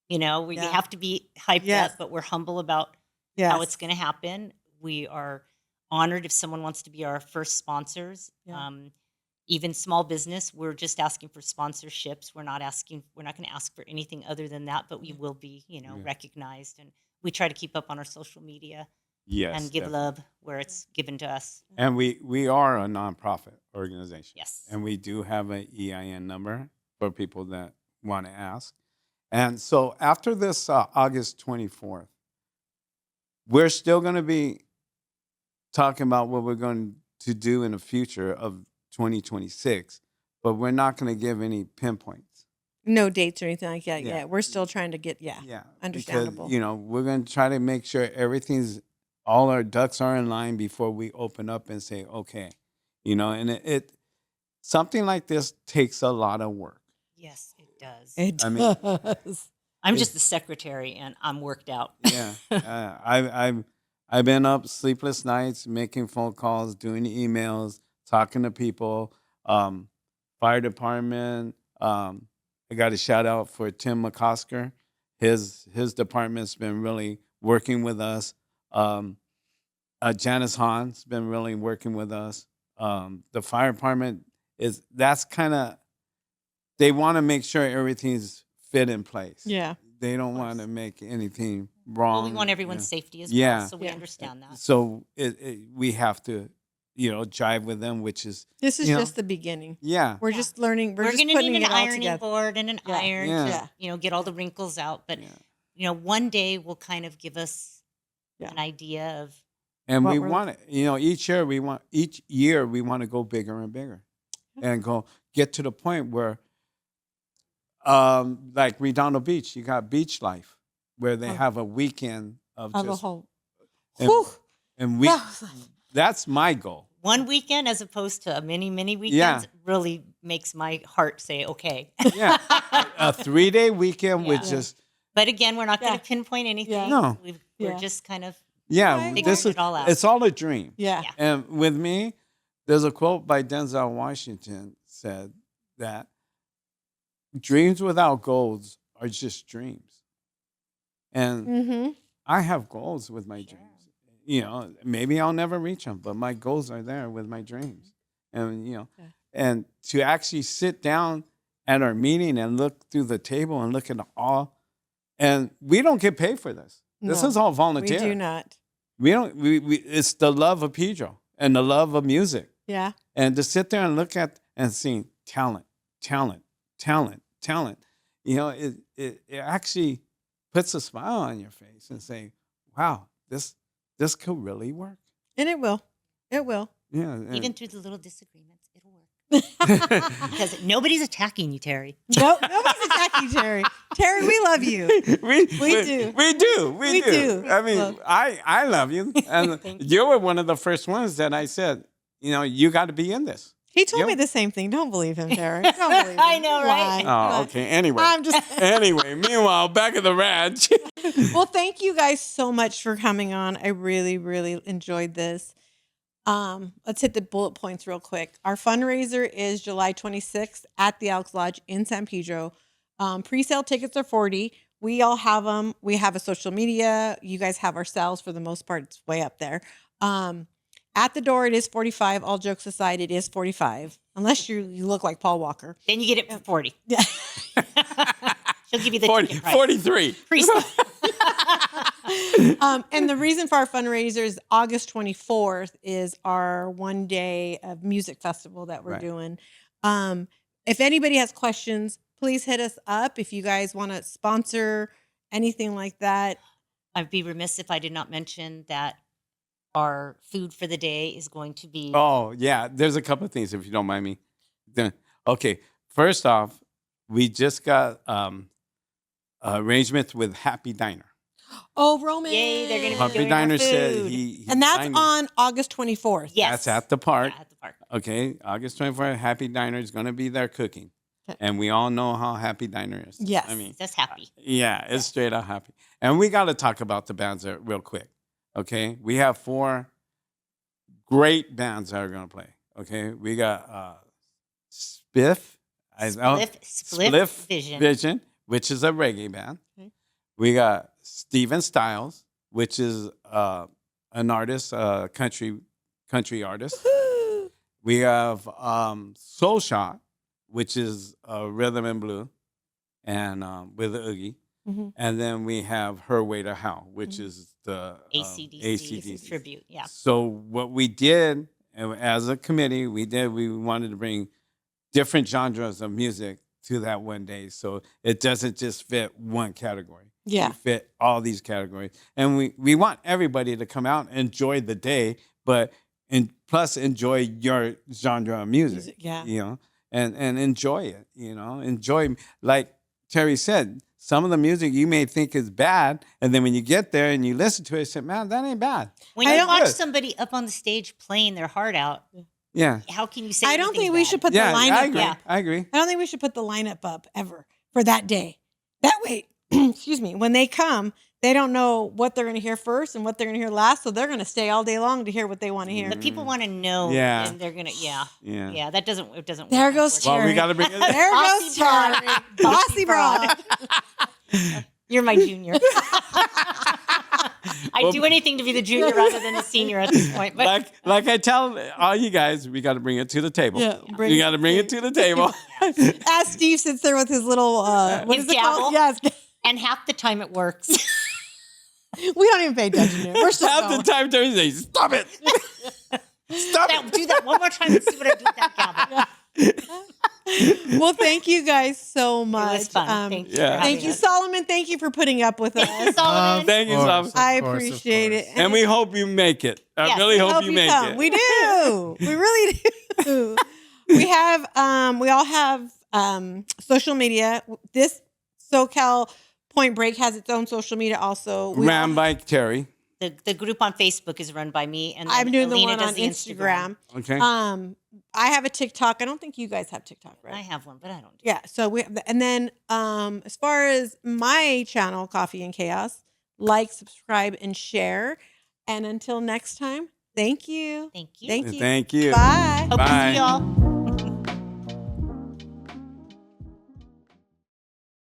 [SPEAKER 3] We have to be hyped up, but we're humble about how it's going to happen. We are honored if someone wants to be our first sponsors. Yeah. Even small business, we're just asking for sponsorships. We're not going to ask for anything other than that, but we will be, recognized. And we try to keep up on our social media and give love where it's given to us.
[SPEAKER 2] And we are a nonprofit organization.
[SPEAKER 3] Yes.
[SPEAKER 2] And we do have an EIN number for people that want to ask. And so after this August 24th, we're still going to be talking about what we're going to do in the future of 2026, but we're not going to give any pinpoints.
[SPEAKER 1] No dates or anything like that. Yeah. We're still trying to get, understandable.
[SPEAKER 2] Because, we're going to try to make sure all our ducks are in line before we open up and say, okay, and it something like this takes a lot of work.
[SPEAKER 3] Yes, it does.
[SPEAKER 1] It does.
[SPEAKER 3] I'm just the secretary, and I'm worked out.
[SPEAKER 2] Yeah. I've been up sleepless nights, making phone calls, doing emails, talking to people, fire department. I got a shout out for Tim McCosker. His department's been really working with us. Janice Hahn's been really working with us. The fire department they want to make sure everything's fit in place.
[SPEAKER 1] Yeah.
[SPEAKER 2] They don't want to make anything wrong.
[SPEAKER 3] Well, we want everyone's safety as well, so we understand that.
[SPEAKER 2] So we have to, jive with them, which is...
[SPEAKER 1] This is just the beginning.
[SPEAKER 2] Yeah.
[SPEAKER 1] We're just learning. We're
[SPEAKER 3] going
[SPEAKER 1] just
[SPEAKER 3] to need an ironing
[SPEAKER 1] together.
[SPEAKER 3] board and an iron to, get all the wrinkles out. But, one day will kind of give us an idea of...
[SPEAKER 2] And we want it, each year we want to go bigger and bigger and get to the point where like Redondo Beach, you got Beach Life, where they
[SPEAKER 1] Oh.
[SPEAKER 2] have a weekend of
[SPEAKER 1] Of a
[SPEAKER 2] just
[SPEAKER 1] whole.
[SPEAKER 2] and,
[SPEAKER 1] Whew.
[SPEAKER 2] and we.
[SPEAKER 1] That was like-
[SPEAKER 2] That's my goal.
[SPEAKER 3] One weekend as opposed to many
[SPEAKER 2] Yeah.
[SPEAKER 3] weekends really makes my heart say, okay.
[SPEAKER 2] Yeah, a 3-day weekend with
[SPEAKER 3] Yeah.
[SPEAKER 2] just
[SPEAKER 3] But again, we're not going
[SPEAKER 1] Yeah.
[SPEAKER 3] to pinpoint anything.
[SPEAKER 1] Yeah.
[SPEAKER 2] No.
[SPEAKER 3] We're
[SPEAKER 1] Yeah.
[SPEAKER 3] just kind of
[SPEAKER 1] Right.
[SPEAKER 2] this
[SPEAKER 3] figuring
[SPEAKER 2] is
[SPEAKER 3] it all out.
[SPEAKER 2] it's all a dream.
[SPEAKER 1] Yeah.
[SPEAKER 3] Yeah.
[SPEAKER 2] And with me, there's a quote by Denzel Washington said that dreams without goals are just dreams. And
[SPEAKER 1] Mm-hmm.
[SPEAKER 2] I have goals with my dreams. You know, maybe I'll never reach them, but my goals are there with my dreams. And, you know,
[SPEAKER 1] Yeah.
[SPEAKER 2] and to actually sit down at our meeting and look through the table and look at all, and we don't get paid for this. This
[SPEAKER 1] No,
[SPEAKER 2] is all
[SPEAKER 1] We
[SPEAKER 2] volunteer.
[SPEAKER 1] do not.
[SPEAKER 2] We don't, it's the love of Pedro and the love of music.
[SPEAKER 1] Yeah.
[SPEAKER 2] And to sit there and look at and see talent, you know, it actually puts a smile on your face and say, wow, this could really work.
[SPEAKER 1] And it will. It will.
[SPEAKER 2] Yeah. and-
[SPEAKER 3] even through the little disagreements, it'll work. Because nobody's attacking you, Terry.
[SPEAKER 1] Nope. Nobody's attacking Terry. Terry, we love you.
[SPEAKER 2] we
[SPEAKER 1] do.
[SPEAKER 2] We
[SPEAKER 1] We
[SPEAKER 2] do.
[SPEAKER 1] do.
[SPEAKER 2] I mean,
[SPEAKER 1] Well-
[SPEAKER 2] I love you. And
[SPEAKER 3] Thank
[SPEAKER 2] you were one of the first ones that I said, you know, you got to be in this.
[SPEAKER 1] He told
[SPEAKER 2] Yep.
[SPEAKER 1] me the same thing. Don't believe him, Terry. Don't believe him.
[SPEAKER 3] I know, right?
[SPEAKER 1] Why?
[SPEAKER 2] Oh, okay. Anyway.
[SPEAKER 1] I'm just.
[SPEAKER 2] Anyway, meanwhile, back at the ranch.
[SPEAKER 1] Well, thank you guys so much for coming on. I really, really enjoyed this. Let's hit the bullet points real quick. Our fundraiser is July 26th at the Elks Lodge in San Pedro. Pre-sale tickets are $40. We all have them. We have a social media. You guys have ourselves for the most part. It's way up there. At the door, it is $45. All jokes aside, it is $45. Unless you look like Paul Walker.
[SPEAKER 3] Then you get it for 40.
[SPEAKER 1] Yeah.
[SPEAKER 3] She'll give you the
[SPEAKER 2] 40,
[SPEAKER 3] ticket price.
[SPEAKER 2] 43.
[SPEAKER 3] Pre-sale.
[SPEAKER 1] And the reason for our fundraiser is August 24th is our 1 day of music festival that we're
[SPEAKER 2] Right.
[SPEAKER 1] doing. If anybody has questions, please hit us up. If you guys want to sponsor anything like that.
[SPEAKER 3] I'd be remiss if I did not mention that our food for the day is going to be
[SPEAKER 2] Oh, yeah. There's a couple of things, if you don't mind me. Okay. First off, we just got arrangements with Happy Diner.
[SPEAKER 1] Oh, Roman.
[SPEAKER 3] Yay, they're gonna be
[SPEAKER 2] Happy
[SPEAKER 3] doing our
[SPEAKER 2] Diner said
[SPEAKER 3] food.
[SPEAKER 2] he
[SPEAKER 1] And that's
[SPEAKER 2] signed it.
[SPEAKER 1] on August 24th.
[SPEAKER 3] Yes.
[SPEAKER 2] That's at the park.
[SPEAKER 3] Yeah, at the park.
[SPEAKER 2] Okay. August 24th, Happy Diner is going to be there cooking.
[SPEAKER 1] Okay.
[SPEAKER 2] And we all know how Happy Diner is.
[SPEAKER 1] Yes.
[SPEAKER 2] I mean,
[SPEAKER 3] Just happy.
[SPEAKER 2] yeah, it's straight out happy. And we got to talk about the bands there real quick. Okay. We have 4 great bands that are going to play. Okay. We got Spiff.
[SPEAKER 3] Spliff Vision.
[SPEAKER 2] which is a reggae band.
[SPEAKER 1] Okay.
[SPEAKER 2] We got Steven Styles, which is an artist, country artist. We have Soul Shot, which is rhythm and blue, and with Oogie.
[SPEAKER 1] Mhm.
[SPEAKER 2] And then we have Her Way to Hell, which is the
[SPEAKER 3] AC/DC tribute. Yeah.
[SPEAKER 2] So what we did as a committee, we wanted to bring different genres of music to that one day, so it doesn't just fit one category.
[SPEAKER 1] Yeah.
[SPEAKER 2] We fit all these categories, and we want everybody to come out and enjoy the day, but plus enjoy your genre of music.
[SPEAKER 1] Yeah.
[SPEAKER 2] You know, and enjoy it. You know, enjoy, like Terry said. Some of the music you may think is bad, and then when you get there and you listen to it, you say, "Man, that ain't bad."
[SPEAKER 3] When
[SPEAKER 1] I
[SPEAKER 3] you
[SPEAKER 1] don't-
[SPEAKER 3] watch
[SPEAKER 2] Good.
[SPEAKER 3] somebody up on the stage playing their heart out,
[SPEAKER 2] Yeah,
[SPEAKER 3] how can you say?
[SPEAKER 1] I don't
[SPEAKER 3] anything's
[SPEAKER 1] think we
[SPEAKER 3] bad?
[SPEAKER 1] should put
[SPEAKER 2] yeah,
[SPEAKER 1] the lineup
[SPEAKER 2] I agree.
[SPEAKER 3] Yeah.
[SPEAKER 2] I agree.
[SPEAKER 1] I don't think we should put the lineup up ever for that day. That way, excuse me, when they come, they don't know what they're going to hear first and what they're going to hear last. So they're going to stay all day long to hear what they want to hear.
[SPEAKER 3] But people want to know.
[SPEAKER 2] Yeah.
[SPEAKER 3] And they're gonna. Yeah.
[SPEAKER 2] Yeah.
[SPEAKER 3] Yeah. That doesn't. It doesn't.
[SPEAKER 1] There
[SPEAKER 3] work,
[SPEAKER 1] goes
[SPEAKER 3] unfortunately.
[SPEAKER 2] Well, we
[SPEAKER 1] Terry.
[SPEAKER 2] got to bring it.
[SPEAKER 1] There goes
[SPEAKER 3] Bossy broad.
[SPEAKER 1] Terry. Bossy broad.
[SPEAKER 3] You're my junior. I'd do anything to be the junior rather than the senior at this point. But
[SPEAKER 2] like I tell all you guys, we got to bring it to the table.
[SPEAKER 1] Yeah,
[SPEAKER 2] You got to bring it to the table.
[SPEAKER 1] As Steve sits there with his little, what
[SPEAKER 3] His
[SPEAKER 1] is it called?
[SPEAKER 3] gavel?
[SPEAKER 1] Yes.
[SPEAKER 3] and half the time it works.
[SPEAKER 1] We don't even pay attention to it. We're still
[SPEAKER 2] Half
[SPEAKER 1] going.
[SPEAKER 2] the time, Terry says, "Stop it! Stop
[SPEAKER 3] Now,
[SPEAKER 2] it!"
[SPEAKER 3] do that one more time and see what I do with that gavel.
[SPEAKER 1] Well, thank you guys so much.
[SPEAKER 3] It was fun. Thank you.
[SPEAKER 2] yeah.
[SPEAKER 3] for having
[SPEAKER 1] Thank you,
[SPEAKER 3] us.
[SPEAKER 1] Solomon. Thank you for putting up with
[SPEAKER 3] Thank you,
[SPEAKER 1] us.
[SPEAKER 3] Solomon.
[SPEAKER 2] Thank you,
[SPEAKER 4] Of
[SPEAKER 2] Sam.
[SPEAKER 4] course,
[SPEAKER 1] I
[SPEAKER 4] of course, of
[SPEAKER 1] appreciate it.
[SPEAKER 4] course.
[SPEAKER 2] And we hope you make it. I
[SPEAKER 3] Yes,
[SPEAKER 2] really
[SPEAKER 3] we
[SPEAKER 2] hope
[SPEAKER 1] Hope
[SPEAKER 2] you make
[SPEAKER 1] come.
[SPEAKER 2] it.
[SPEAKER 1] We do. We really do. we all have social media. This SoCal Point Break has its own social media also.
[SPEAKER 2] Ran by Terry.
[SPEAKER 3] The group on Facebook is run by me, and then
[SPEAKER 1] I'm doing the
[SPEAKER 3] Alina
[SPEAKER 1] one
[SPEAKER 3] does
[SPEAKER 1] on
[SPEAKER 3] the
[SPEAKER 1] Instagram.
[SPEAKER 2] Okay.
[SPEAKER 1] I have a TikTok. I don't think you guys have TikTok, right?
[SPEAKER 3] I have one, but I don't. Do
[SPEAKER 1] Yeah. So we have and then as far as my channel, Coffee and Chaos, like, subscribe, and share. And until next time, thank you.
[SPEAKER 3] Thank you.
[SPEAKER 1] Thank you.
[SPEAKER 2] Thank you.
[SPEAKER 1] Bye.
[SPEAKER 3] Hope to
[SPEAKER 2] Bye.
[SPEAKER 3] see y'all.